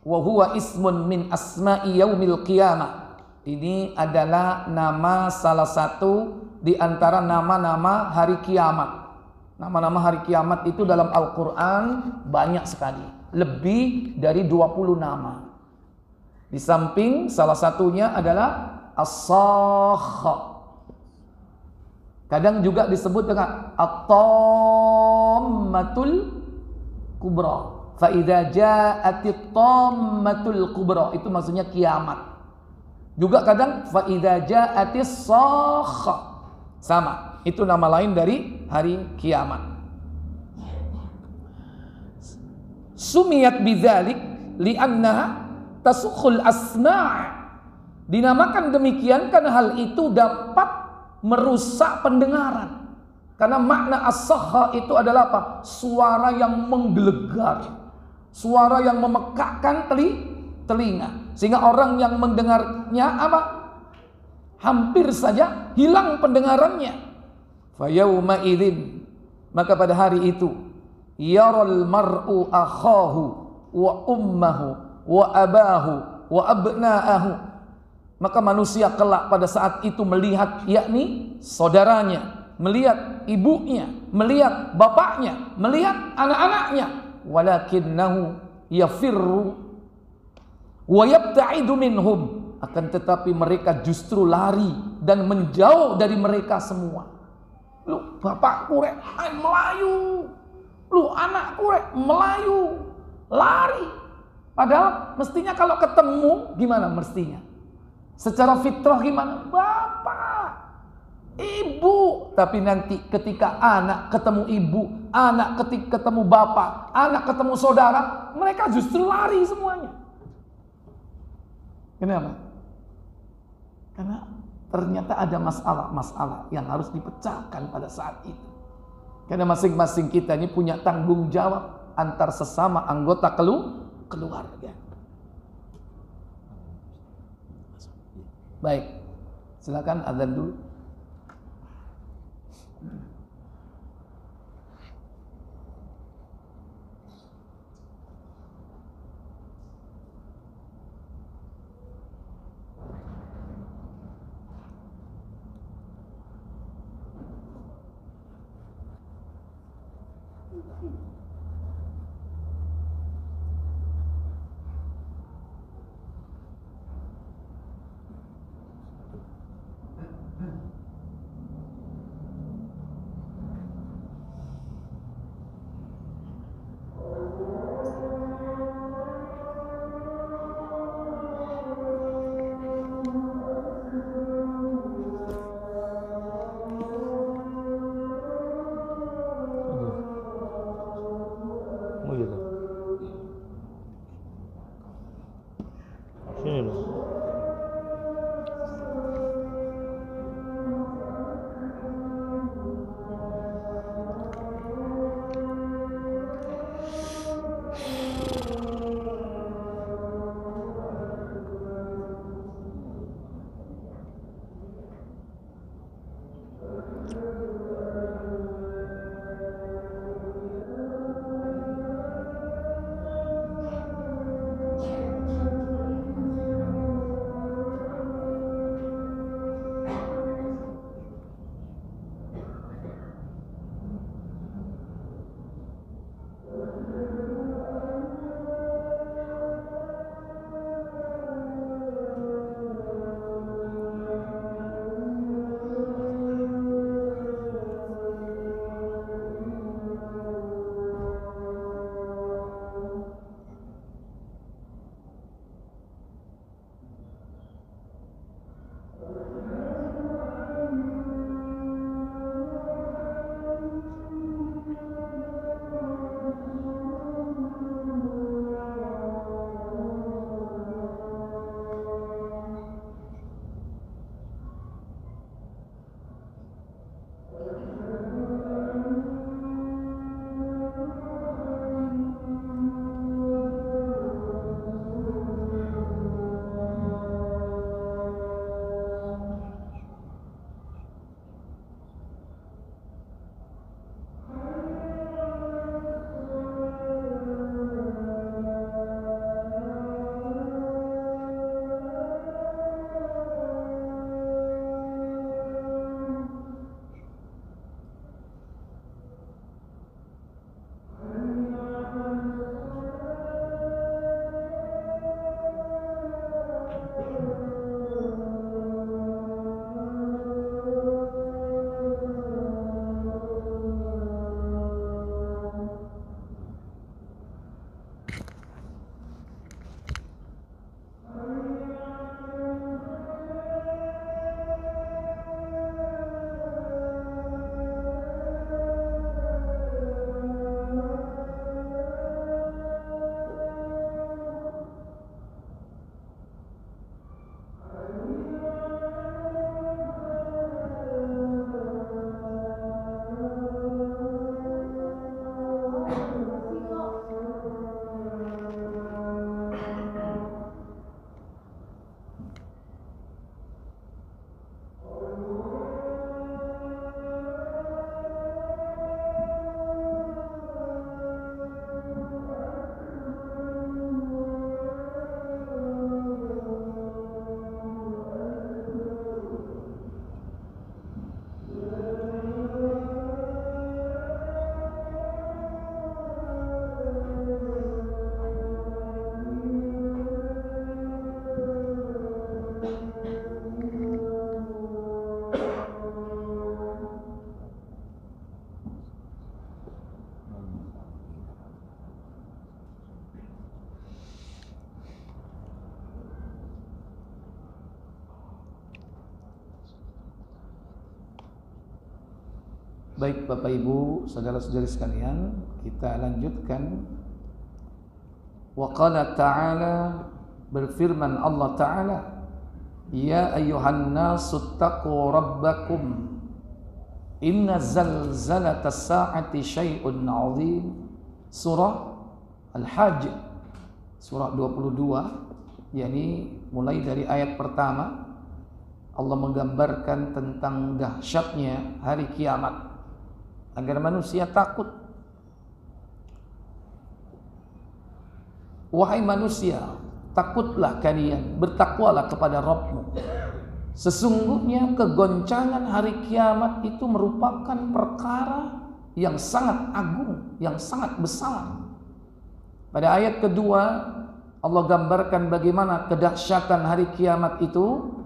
wa huwa ismun min asma'i yaumil qiyamah. Ini adalah nama salah satu di antara nama-nama hari kiamat. Nama-nama hari kiamat itu dalam Al-Quran banyak sekali, lebih dari 20 nama. Di samping salah satunya adalah As-Sakha. Kadang juga disebut dengan At-Tammatul Kubra. Fa idza ja'atit Tammatul Kubra, itu maksudnya kiamat. Juga kadang fa idza ja'atis Sakha. Sama, itu nama lain dari hari kiamat. Sumiyat bidzalik li'annaha tasukhul asma'. Dinamakan demikian karena hal itu dapat merusak pendengaran. Karena makna as-sakha itu adalah apa? Suara yang menggelegar, suara yang memekakkan telinga, sehingga orang yang mendengarnya apa? Hampir saja hilang pendengarannya. Fa yauma idzin, maka pada hari itu yaral mar'u akhahu wa ummahu wa abahu wa abna'ahu, maka manusia kelak pada saat itu melihat yakni saudaranya, melihat ibunya, melihat bapaknya, melihat anak-anaknya. Walakinnahu yafirru wa yabta'idu minhum, akan tetapi mereka justru lari dan menjauh dari mereka semua. Lu bapakku rek Melayu, lu anakku rek Melayu, lari. Padahal mestinya kalau ketemu gimana mestinya? Secara fitrah gimana? Bapak, ibu. Tapi nanti ketika anak ketemu ibu, anak ketika ketemu bapak, anak ketemu saudara, mereka justru lari semuanya. Kenapa? Karena ternyata ada masalah-masalah yang harus dipecahkan pada saat itu. Karena masing-masing kita ini punya tanggung jawab antar sesama anggota keluarga. Baik, silakan azan dulu. dulu. Baik Bapak Ibu, saudara-saudari sekalian, kita lanjutkan. Wa qala ta'ala, berfirman Allah Ta'ala, ya ayyuhan nasu taqu rabbakum inna zalzalata sa'ati syai'un 'azim. Surah Al-Hajj, surah 22, yakni mulai dari ayat pertama Allah menggambarkan tentang dahsyatnya hari kiamat agar manusia takut. Wahai manusia, takutlah kalian, bertakwalah kepada Rabbmu. Sesungguhnya kegoncangan hari kiamat itu merupakan perkara yang sangat agung, yang sangat besar. Pada ayat kedua Allah gambarkan bagaimana kedahsyatan hari kiamat itu.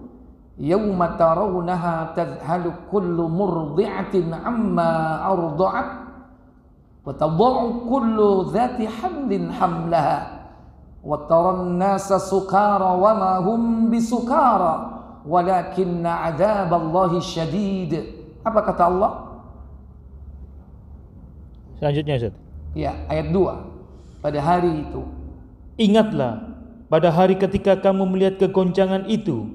Yauma tarawunaha tadhalu kullu murdi'atin amma arda'at wa tada'u kullu dhati hamlin hamlaha wa taran nasa sukara wa ma hum bisukara walakinna 'adzaballahi syadid. Apa kata Allah? Selanjutnya Ustaz. Ya, ayat 2. Pada hari itu ingatlah pada hari ketika kamu melihat kegoncangan itu,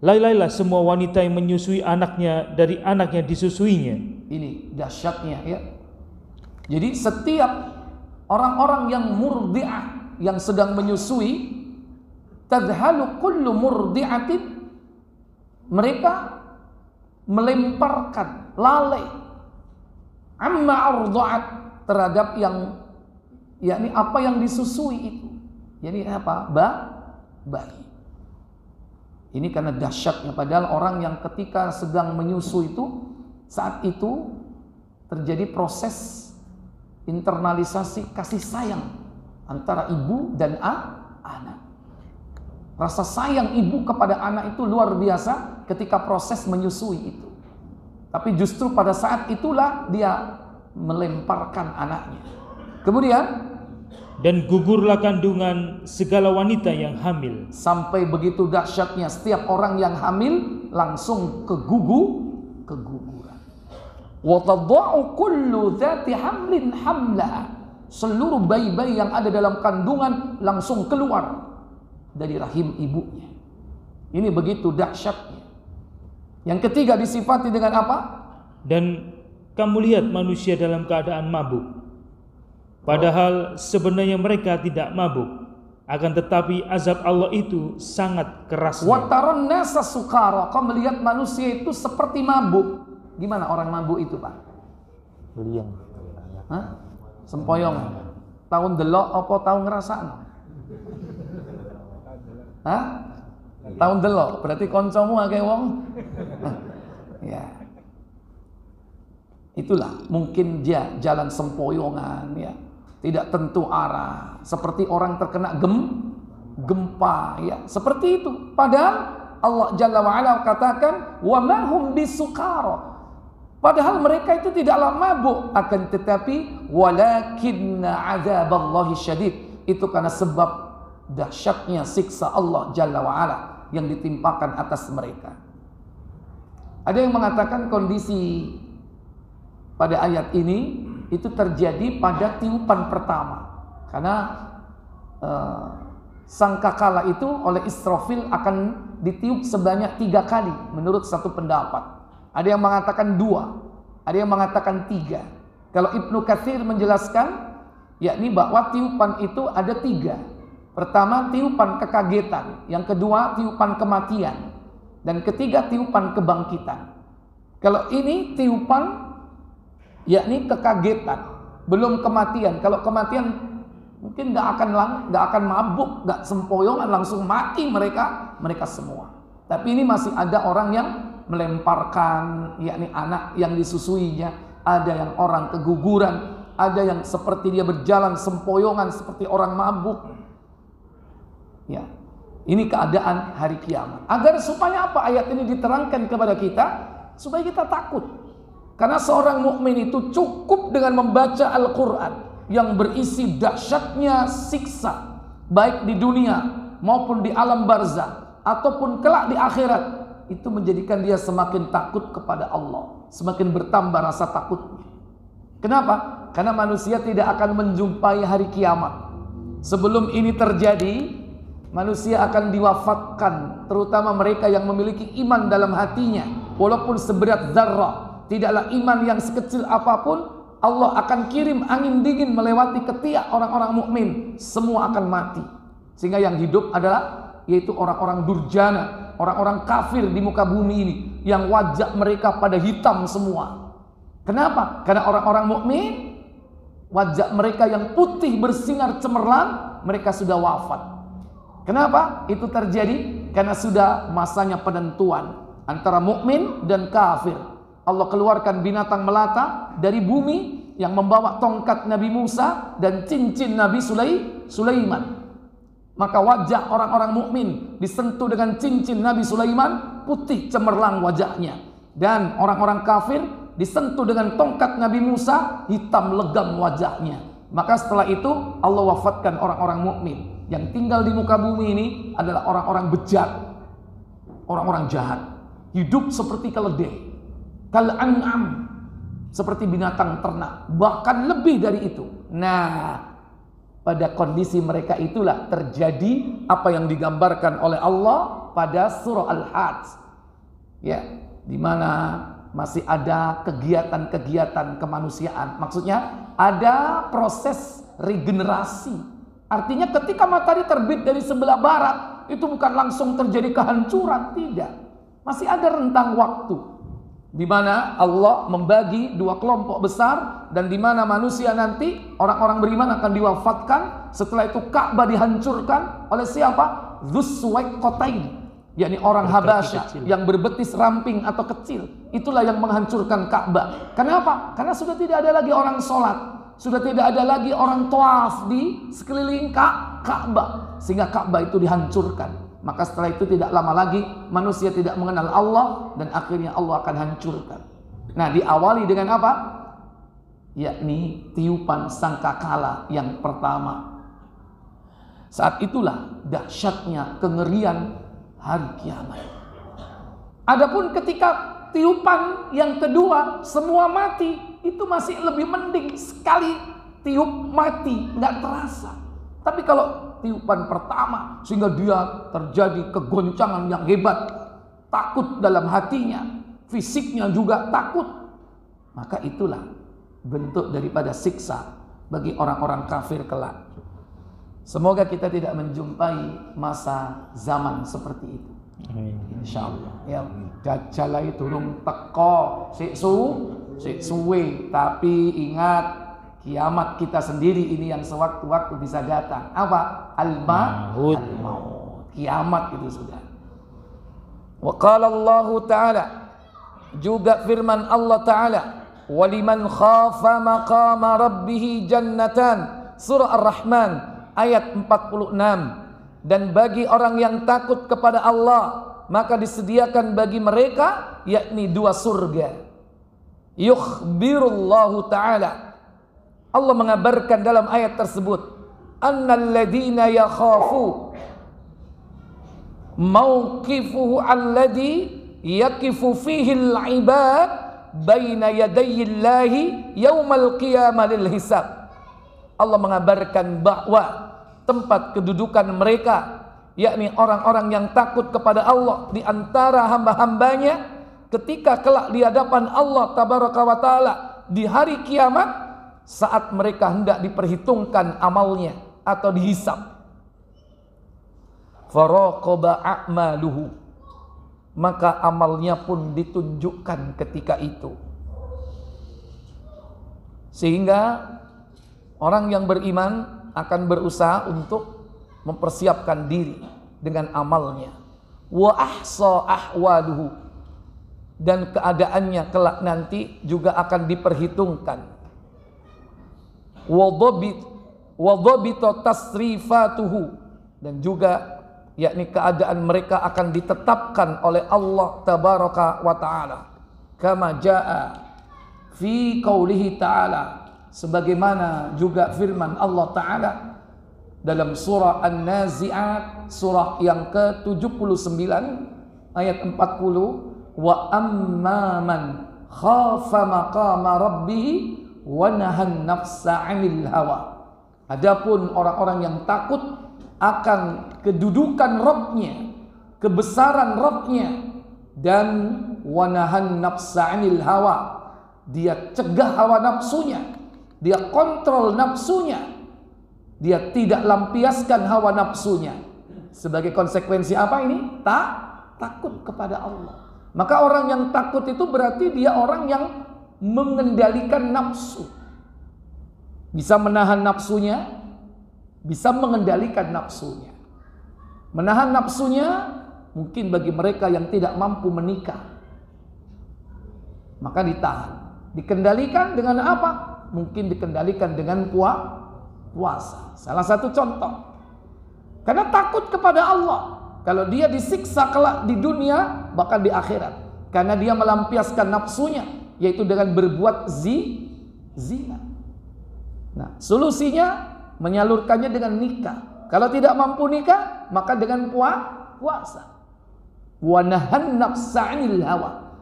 lalailah semua wanita yang menyusui anaknya dari anak yang disusuinya. Ini dahsyatnya ya. Jadi setiap orang-orang yang murdi'ah, yang sedang menyusui, tadhalu kullu murdi'atin, mereka melemparkan, lalai, amma arda'at, terhadap yang yakni apa yang disusui itu. Jadi apa? Bayi. Ini karena dahsyatnya, padahal orang yang ketika sedang menyusui itu, saat itu terjadi proses internalisasi kasih sayang antara ibu dan anak. Rasa sayang ibu kepada anak itu luar biasa ketika proses menyusui itu. Tapi justru pada saat itulah dia melemparkan anaknya. Kemudian, dan gugurlah kandungan segala wanita yang hamil. Sampai begitu dahsyatnya, setiap orang yang hamil langsung keguguran. Wa tadha'u kullu dzati hamlin hamlaha. Seluruh bayi-bayi yang ada dalam kandungan langsung keluar dari rahim ibunya. Ini begitu dahsyatnya. Yang ketiga disifati dengan apa? Dan kamu lihat manusia dalam keadaan mabuk, padahal sebenarnya mereka tidak mabuk, akan tetapi azab Allah itu sangat keras. Wa taran nasa sukara, kau melihat manusia itu seperti mabuk. Gimana orang mabuk itu, Pak? Liang. Hah? Sempoyong. Tahun delok apa tahun ngrasakno? Hah? Tahun delok, berarti koncomu akeh wong. Ya. Itulah mungkin dia jalan sempoyongan ya. Tidak tentu arah, seperti orang terkena gempa ya, seperti itu. Padahal Allah Jalla wa Ala katakan wa ma hum bisukara, padahal mereka itu tidaklah mabuk, akan tetapi walakinna azaballahi syadid, itu karena sebab dahsyatnya siksa Allah Jalla wa Ala yang ditimpakan atas mereka. Ada yang mengatakan kondisi pada ayat ini itu terjadi pada tiupan pertama, karena sangkakala itu oleh Israfil akan ditiup sebanyak 3 kali menurut satu pendapat. Ada yang mengatakan 2, ada yang mengatakan 3. Kalau Ibnu Katsir menjelaskan, yakni bahwa tiupan itu ada 3. Pertama tiupan kekagetan, yang kedua tiupan kematian, dan ketiga tiupan kebangkitan. Kalau ini tiupan yakni kekagetan, belum kematian. Kalau kematian mungkin nggak akan mabuk, nggak sempoyongan, langsung mati mereka semua. Tapi ini masih ada orang yang melemparkan, yakni anak yang disusuinya. Ada yang orang keguguran, ada yang seperti dia berjalan sempoyongan seperti orang mabuk. Ya, ini keadaan hari kiamat. Agar supaya apa ayat ini diterangkan kepada kita, supaya kita takut. Karena seorang mukmin itu cukup dengan membaca Al-Quran yang berisi dahsyatnya siksa, baik di dunia maupun di alam barzakh ataupun kelak di akhirat, itu menjadikan dia semakin takut kepada Allah, semakin bertambah rasa takutnya. Kenapa? Karena manusia tidak akan menjumpai hari kiamat. Sebelum ini terjadi, manusia akan diwafatkan, terutama mereka yang memiliki iman dalam hatinya, walaupun seberat zarrah. Tidaklah iman yang sekecil apapun, Allah akan kirim angin dingin melewati ketiak orang-orang mukmin, semua akan mati. Sehingga yang hidup adalah yaitu orang-orang durjana, orang-orang kafir di muka bumi ini, yang wajah mereka pada hitam semua. Kenapa? Karena orang-orang mukmin wajah mereka yang putih bersinar cemerlang, mereka sudah wafat. Kenapa itu terjadi? Karena sudah masanya penentuan antara mukmin dan kafir. Allah keluarkan binatang melata dari bumi yang membawa tongkat Nabi Musa dan cincin Nabi Sulaiman. Maka wajah orang-orang mukmin disentuh dengan cincin Nabi Sulaiman, putih cemerlang wajahnya. Dan orang-orang kafir disentuh dengan tongkat Nabi Musa, hitam legam wajahnya. Maka setelah itu Allah wafatkan orang-orang mukmin. Yang tinggal di muka bumi ini adalah orang-orang bejat, orang-orang jahat, hidup seperti keledai, kal'an'am, seperti binatang ternak, bahkan lebih dari itu. Nah, Pada kondisi mereka itulah terjadi apa yang digambarkan oleh Allah pada surah Al-Hajj. Ya, di mana masih ada kegiatan-kegiatan kemanusiaan. Maksudnya ada proses regenerasi. Artinya ketika matahari terbit dari sebelah barat, itu bukan langsung terjadi kehancuran, tidak. Masih ada rentang waktu di mana Allah membagi dua kelompok besar, dan di mana manusia nanti orang-orang beriman akan diwafatkan. Setelah itu Ka'bah dihancurkan oleh siapa? Dzussuwaiqatain, yakni orang Habasyah yang berbetis ramping atau kecil. Itulah yang menghancurkan Ka'bah. Kenapa? Karena sudah tidak ada lagi orang sholat, sudah tidak ada lagi orang tawaf di sekeliling Ka'bah, sehingga Ka'bah itu dihancurkan. Maka setelah itu tidak lama lagi manusia tidak mengenal Allah, dan akhirnya Allah akan hancurkan. Nah, diawali dengan apa? Yakni tiupan sangkakala yang pertama. Saat itulah dahsyatnya kengerian hari kiamat. Adapun ketika tiupan yang kedua semua mati, itu masih lebih mending, sekali tiup mati nggak terasa. Tapi kalau tiupan pertama sehingga dia terjadi kegoncangan yang hebat, takut dalam hatinya, fisiknya juga takut, maka itulah bentuk daripada siksa bagi orang-orang kafir kelak. Semoga kita tidak menjumpai masa zaman seperti itu. Insyaallah. Ya, Dajjal turun teko sik suwe, tapi ingat kiamat kita sendiri ini yang sewaktu-waktu bisa datang. Apa? Al-maut. Kiamat itu sudah. Wa qala Allah Ta'ala, juga firman Allah Ta'ala, waliman khafa maqama rabbih jannatan, surah Ar-Rahman ayat 46. Dan bagi orang yang takut kepada Allah, maka disediakan bagi mereka yakni dua surga. Yukhbirullahu Ta'ala, Allah mengabarkan dalam ayat tersebut, annal ladzina yakhafu mauqifuhu alladzi yaqifu fihi al-ibad baina yadayillahi yaumal qiyamah lil hisab. Allah mengabarkan bahwa tempat kedudukan mereka, yakni orang-orang yang takut kepada Allah di antara hamba-hambanya ketika kelak di hadapan Allah tabaraka wa taala di hari kiamat, saat mereka hendak diperhitungkan amalnya atau dihisab. Faraqaba a'maluhu, maka amalnya pun ditunjukkan ketika itu. Sehingga orang yang beriman akan berusaha untuk mempersiapkan diri dengan amalnya. Wa ahsa ahwaluhu, dan keadaannya kelak nanti juga akan diperhitungkan. Wadhabita tasrifatuhu, dan juga yakni keadaan mereka akan ditetapkan oleh Allah tabaraka wa taala, kama jaa fi qaulihi ta'ala, sebagaimana juga firman Allah taala dalam surah An-Nazi'at, surah yang ke-79 ayat 40, wa amman khafa maqama rabbih wa nahan nafsa 'anil hawa. Adapun orang-orang yang takut akan kedudukan Rabbnya, kebesaran Rabbnya, dan wa nahan nafsa 'anil hawa, dia cegah hawa nafsunya, dia kontrol nafsunya, dia tidak lampiaskan hawa nafsunya. Sebagai konsekuensi apa ini? Takut kepada Allah. Maka orang yang takut itu berarti dia orang yang mengendalikan nafsu, bisa menahan nafsunya, bisa mengendalikan nafsunya. Menahan nafsunya mungkin bagi mereka yang tidak mampu menikah, maka ditahan. Dikendalikan dengan apa? Mungkin dikendalikan dengan puasa. Salah satu contoh. Karena takut kepada Allah, kalau dia disiksa kelak di dunia bahkan di akhirat, karena dia melampiaskan nafsunya, yaitu dengan berbuat zina. Nah, solusinya menyalurkannya dengan nikah. Kalau tidak mampu nikah, maka dengan puasa. Wa nahan nafsa 'anil hawa,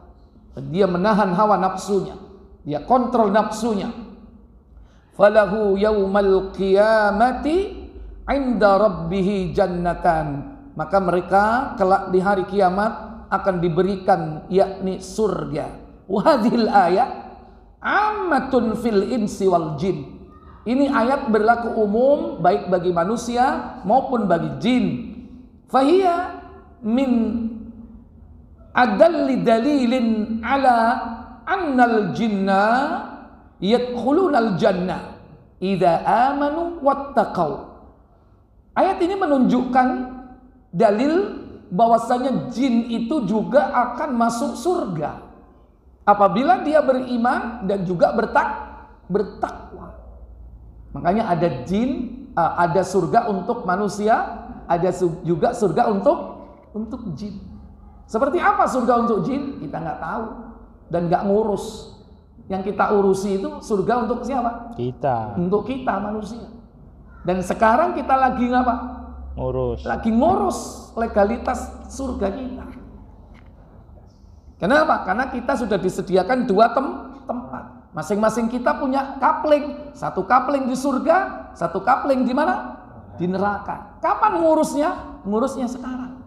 dia menahan hawa nafsunya, dia kontrol nafsunya. falahu yaumal qiyamati 'inda rabbih jannatan. Maka mereka kelak di hari kiamat akan diberikan yakni surga. Wa hadhil ayat ammatun fil insi wal jin. Ini ayat berlaku umum baik bagi manusia maupun bagi jin. Fahiya min adalli dalilin ala annal jinna yadkhulunal jannah idza amanu wattaqau. Ayat ini menunjukkan dalil bahwasanya jin itu juga akan masuk surga apabila dia beriman dan juga bertakwa. Makanya ada jin, ada surga untuk manusia, ada juga surga untuk jin. Seperti apa surga untuk jin? Kita nggak tahu dan nggak ngurus. Yang kita urusi itu surga untuk siapa? Kita. Untuk kita manusia. Dan sekarang kita lagi ngapa? Lagi ngurus legalitas surga kita. Kenapa? Karena kita sudah disediakan dua tempat. Masing-masing kita punya kapling. Satu kapling di surga, satu kapling di mana? Di neraka. Kapan ngurusnya? Ngurusnya sekarang.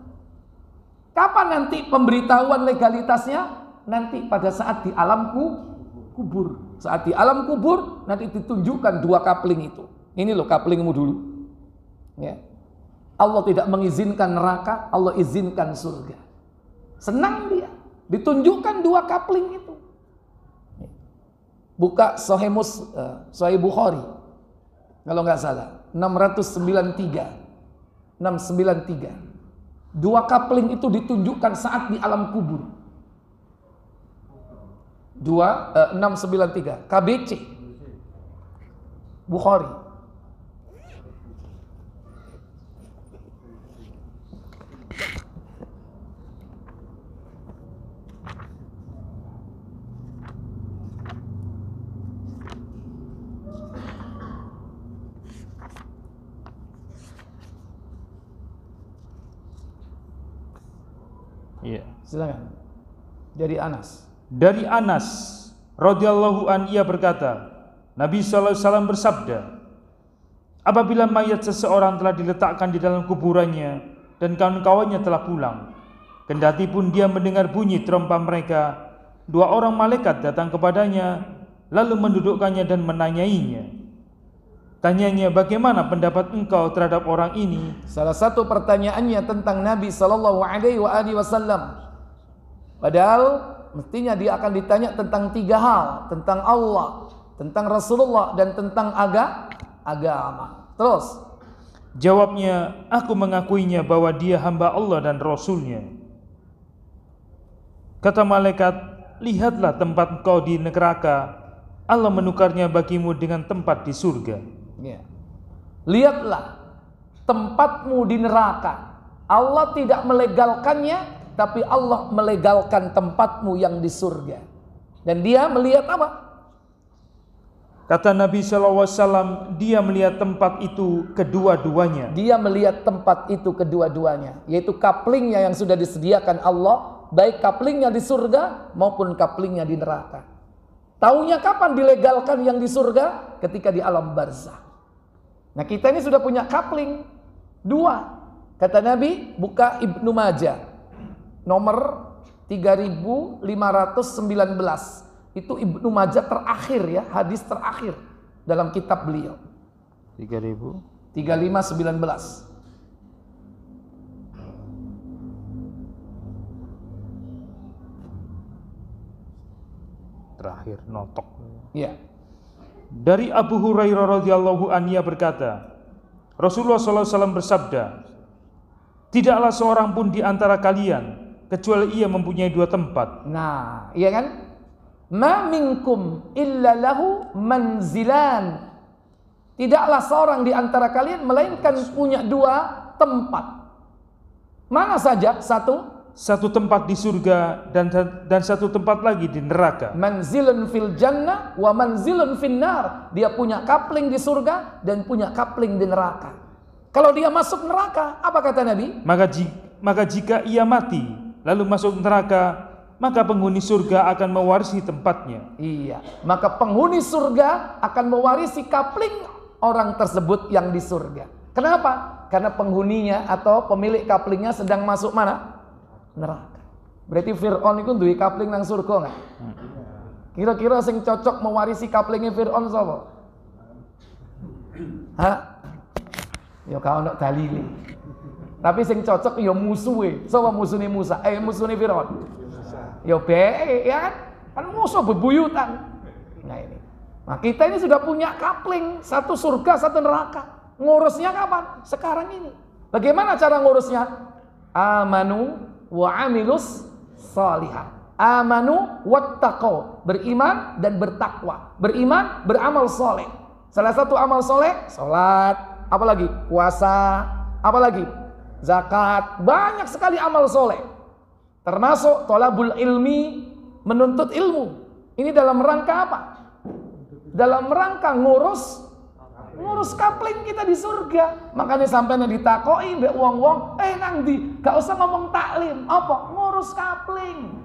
Kapan nanti pemberitahuan legalitasnya? Nanti pada saat di alam kubur. Saat di alam kubur nanti ditunjukkan dua kapling itu. Ini loh kaplingmu dulu. Ya. Allah tidak mengizinkan neraka, Allah izinkan surga. Senang dia. Ditunjukkan dua kapling itu. Buka Sahih Bukhari. Kalau nggak salah, 693. Dua kapling itu ditunjukkan saat di alam kubur. 693 KBC Bukhari. Iya. Silakan. Dari Anas radhiyallahu an ia berkata, Nabi sallallahu alaihi wasallam bersabda, apabila mayat seseorang telah diletakkan di dalam kuburannya dan kawan-kawannya telah pulang, kendati pun dia mendengar bunyi trompa mereka, dua orang malaikat datang kepadanya lalu mendudukkannya dan menanyainya. Tanyanya, bagaimana pendapat engkau terhadap orang ini? Salah satu pertanyaannya tentang Nabi sallallahu alaihi wasallam. Padahal mestinya dia akan ditanya tentang tiga hal, tentang Allah, tentang Rasulullah, dan tentang agama. Terus jawabnya, aku mengakuinya bahwa dia hamba Allah dan Rasulnya. Kata malaikat, lihatlah tempat engkau di neraka, Allah menukarnya bagimu dengan tempat di surga. Ya. Lihatlah tempatmu di neraka. Allah tidak melegalkannya, tapi Allah melegalkan tempatmu yang di surga. Dan dia melihat apa? Kata Nabi SAW, dia melihat tempat itu kedua-duanya. Dia melihat tempat itu kedua-duanya, yaitu kaplingnya yang sudah disediakan Allah, baik kaplingnya di surga maupun kaplingnya di neraka. Taunya kapan dilegalkan yang di surga? Ketika di alam barzah. Nah, kita ini sudah punya kapling dua. Kata Nabi, buka Ibnu Majah nomor 3519. Itu Ibnu Majah terakhir ya, hadis terakhir dalam kitab beliau. 3519. Terakhir notok. Ya. Dari Abu Hurairah radhiyallahu anhu berkata, Rasulullah SAW bersabda, tidaklah seorang pun di antara kalian kecuali ia mempunyai dua tempat. Nah, iya kan? Ma minkum illa lahu manzilan. Tidaklah seorang di antara kalian melainkan punya dua tempat. Mana saja? Satu tempat di surga dan satu tempat lagi di neraka. Manzilun fil jannah wa manzilun fin nar. Dia punya kapling di surga dan punya kapling di neraka. Kalau dia masuk neraka, apa kata Nabi? Maka jika ia mati lalu masuk neraka, maka penghuni surga akan mewarisi tempatnya. Iya, maka penghuni surga akan mewarisi kapling orang tersebut yang di surga. Kenapa? Karena penghuninya atau pemilik kaplingnya sedang masuk mana? Neraka. Berarti Fir'aun itu duwe kapling nang surga nggak? Kira-kira sing cocok mewarisi kaplingnya Fir'aun sapa? Hah? Ya kau nak dalile. Tapi sing cocok ya musuhe. Sapa musuhnya Musa? Musuhnya Fir'aun. Ya baik, ya kan? Kan musuh bebuyutan. Nah ini. Nah kita ini sudah punya kapling, satu surga, satu neraka. Ngurusnya kapan? Sekarang ini. Bagaimana cara ngurusnya? Amanu wa amilus salihah. Amanu wattaqau, beriman dan bertakwa. Beriman, beramal soleh. Salah satu amal soleh, salat. Apalagi? Puasa. Apalagi? Zakat. Banyak sekali amal soleh. Termasuk tolabul ilmi, menuntut ilmu. Ini dalam rangka apa? Dalam rangka ngurus kapling kita di surga. Makanya sampai ditakoi mbek wong-wong, nang ndi? Gak usah ngomong taklim. Apa? Ngurus kapling.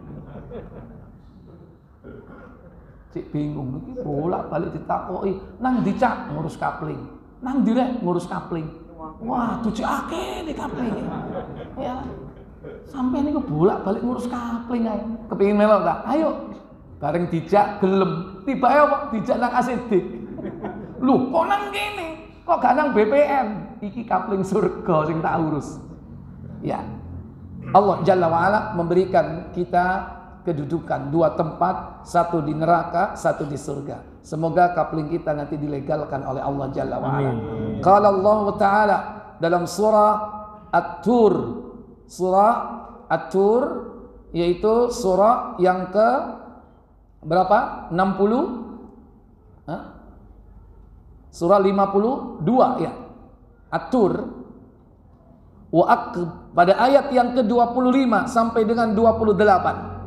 Cik bingung iki bolak-balik ditakoi, nang ndi Cak? Ngurus kapling. Nang ndi rek? Ngurus kapling. Wah, tuh cik akeh di kapling. Ya. Sampai ini bolak-balik ngurus kapling ae. Kepengin melok tak? Ayo. Bareng dijak gelem. Tiba apa? Dijak nang asidik. Loh, kok nang kene? Kok gak nang BPM? Iki kapling surga sing tak urus. Ya. Allah Jalla wa Ala memberikan kita kedudukan dua tempat, satu di neraka, satu di surga. Semoga kapling kita nanti dilegalkan oleh Allah Jalla wa Ala. Qala Allah Ta'ala dalam surah At-Tur. Surah At-Tur yaitu surah yang ke berapa? 60? Hah? Surah 52 ya. At-Tur. Pada ayat yang ke-25 sampai dengan 28.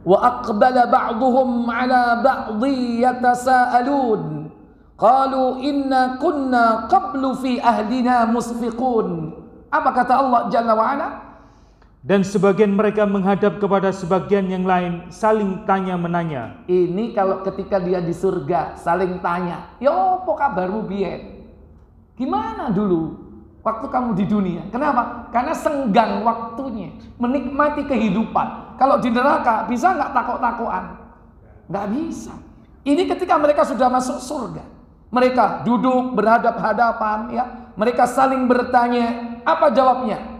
Wa aqbala ba'dhum 'ala ba'dhi yatasaalun. Qalu inna kunna qablu fi ahlina musfiqun. Apa kata Allah Jalla wa'ala? Dan sebagian mereka menghadap kepada sebagian yang lain, saling tanya-menanya. Ini kalau ketika dia di surga, saling tanya. Ya apa kabarmu biyen? Gimana dulu waktu kamu di dunia? Kenapa? Karena senggang waktunya, menikmati kehidupan. Kalau di neraka, bisa nggak takok-takokan? Nggak bisa. Ini ketika mereka sudah masuk surga. Mereka duduk berhadap-hadapan, ya. Mereka saling bertanya. Apa jawabnya?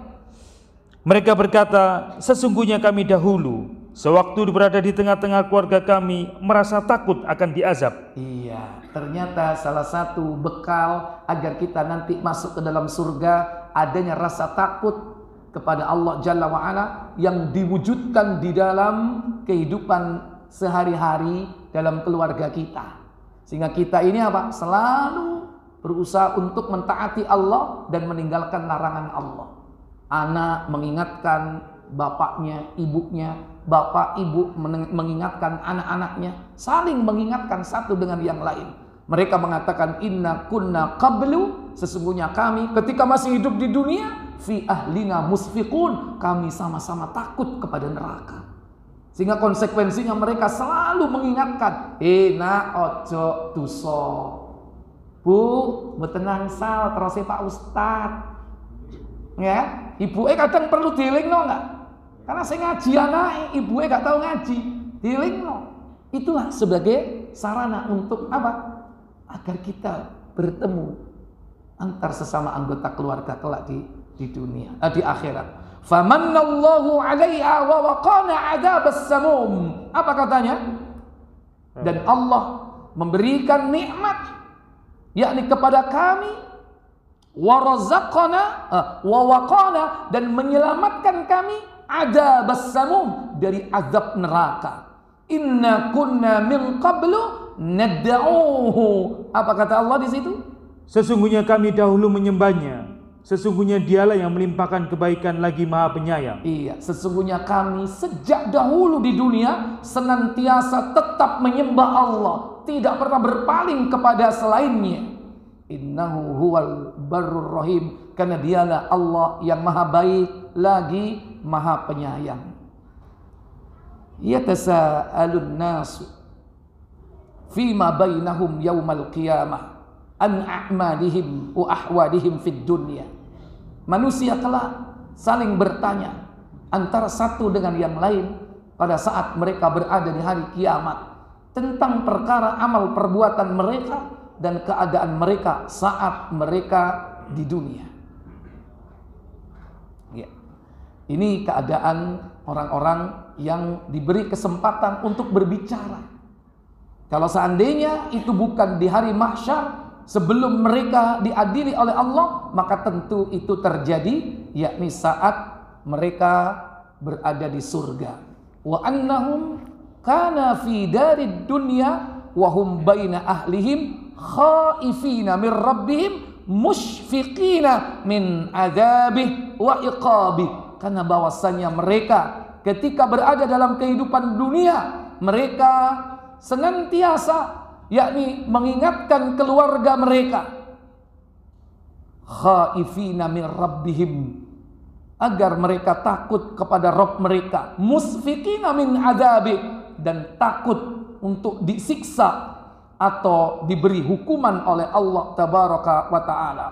Mereka berkata, sesungguhnya kami dahulu, sewaktu berada di tengah-tengah keluarga kami, merasa takut akan diazab. Iya, ternyata salah satu bekal agar kita nanti masuk ke dalam surga adanya rasa takut kepada Allah Jalla wa'ala yang diwujudkan di dalam kehidupan sehari-hari dalam keluarga kita. Sehingga kita ini apa? Selalu berusaha untuk mentaati Allah dan meninggalkan larangan Allah. Anak mengingatkan bapaknya, ibunya, bapak ibu mengingatkan anak-anaknya, saling mengingatkan satu dengan yang lain. Mereka mengatakan inna kunna qablu, sesungguhnya kami ketika masih hidup di dunia fi ahlina musfiqun, kami sama-sama takut kepada neraka. Sehingga konsekuensinya mereka selalu mengingatkan, nak ojo dosa. Bu, mboten nangsal terus Pak Ustad. Ya, ibuke kadang perlu dilingno enggak? Karena saya ngaji anake, ibuke gak tahu ngaji, dilingno. Itulah sebagai sarana untuk apa? Agar kita bertemu antar sesama anggota keluarga kelak di dunia, di akhirat. Famannallahu 'alaiha wa waqana 'adzabas samum. Apa katanya? Dan Allah memberikan nikmat yakni kepada kami warazaqana wa waqana, dan menyelamatkan kami adzabas samum, dari azab neraka. Inna kunna min qablu nad'uhu. Apa kata Allah di situ? Sesungguhnya kami dahulu menyembahnya. Sesungguhnya dialah yang melimpahkan kebaikan lagi Maha Penyayang. Iya, sesungguhnya kami sejak dahulu di dunia senantiasa tetap menyembah Allah, tidak pernah berpaling kepada selainnya. Innahu huwal barrur rahim, karena dialah Allah yang maha baik lagi maha penyayang. yatasaalun nasu fima bainahum yaumal qiyamah an a'malihim wa ahwadihim fid dunya. Manusia kelak saling bertanya antara satu dengan yang lain pada saat mereka berada di hari kiamat tentang perkara amal perbuatan mereka dan keadaan mereka saat mereka di dunia. Ya. Ini keadaan orang-orang yang diberi kesempatan untuk berbicara. Kalau seandainya itu bukan di hari mahsyar, sebelum mereka diadili oleh Allah, maka tentu itu terjadi, yakni saat mereka berada di surga. Wa annahum kana fi darid dunya wa hum baina ahlihim khaifina min rabbihim musyfiqina min adzabih wa iqabih. Karena bahwasannya mereka ketika berada dalam kehidupan dunia, mereka senantiasa yakni mengingatkan keluarga mereka khaifina min rabbihim, agar mereka takut kepada Rabb mereka, musfiqina min adzabih, dan takut untuk disiksa atau diberi hukuman oleh Allah tabaraka wa taala.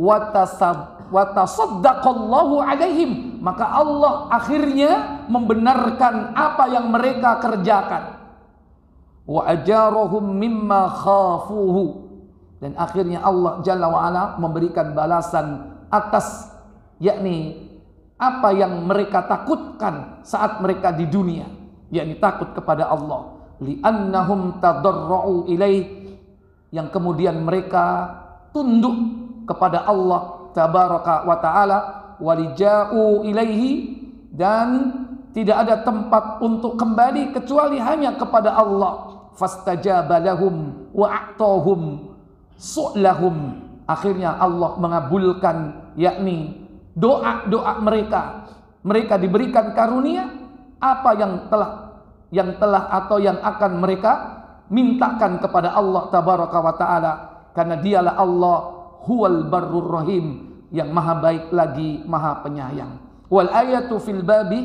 Wa tasaddaqallahu alaihim, maka Allah akhirnya membenarkan apa yang mereka kerjakan. Wa ajarahum mimma khafuhu, dan akhirnya Allah Jalla wa Ala memberikan balasan atas yakni apa yang mereka takutkan saat mereka di dunia, yakni takut kepada Allah. Li'annahum tadarra'u ilaih, yang kemudian mereka tunduk kepada Allah tabaraka wa ta'ala, walija'u ilaihi, dan tidak ada tempat untuk kembali kecuali hanya kepada Allah. Fastajaba lahum wa a'tahum su'lahum, akhirnya Allah mengabulkan yakni doa-doa mereka. Mereka diberikan karunia apa yang telah atau yang akan mereka mintakan kepada Allah tabaraka wa ta'ala, karena dialah Allah huwal barrur rahim, yang maha baik lagi maha penyayang. Wal ayatu fil babi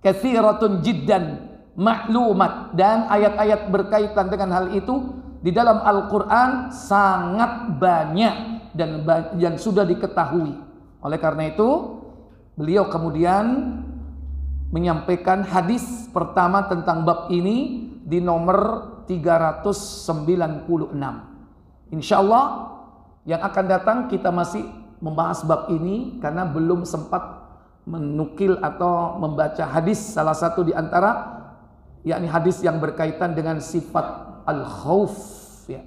katsiratun jiddan ma'lumat, dan ayat-ayat berkaitan dengan hal itu di dalam Al-Quran sangat banyak dan yang sudah diketahui. Oleh karena itu beliau kemudian menyampaikan hadis pertama tentang bab ini di nomor 396. Insyaallah yang akan datang kita masih membahas bab ini, karena belum sempat menukil atau membaca hadis salah satu di antara yakni hadis yang berkaitan dengan sifat al-khauf ya.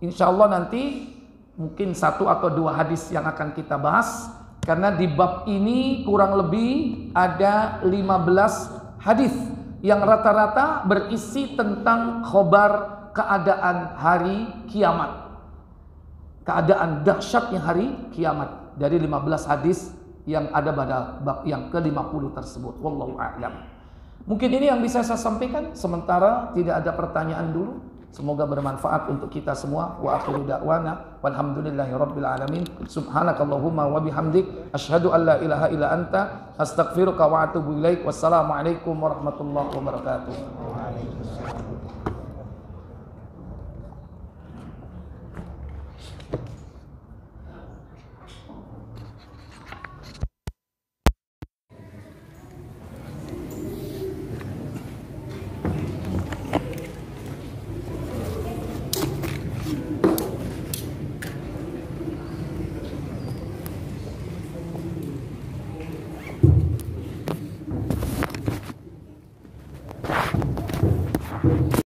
Insyaallah nanti mungkin satu atau dua hadis yang akan kita bahas, karena di bab ini kurang lebih ada 15 hadis yang rata-rata berisi tentang khobar keadaan hari kiamat, keadaan dahsyatnya hari kiamat, dari 15 hadis yang ada pada bab yang ke-50 tersebut. Wallahu a'lam. Mungkin ini yang bisa saya sampaikan, sementara tidak ada pertanyaan dulu. Semoga bermanfaat untuk kita semua. Wa akhiru da'wana walhamdulillahirabbil alamin. Subhanakallahumma wa bihamdik asyhadu an la ilaha illa anta astaghfiruka wa atubu ilaik. Wassalamualaikum warahmatullahi wabarakatuh.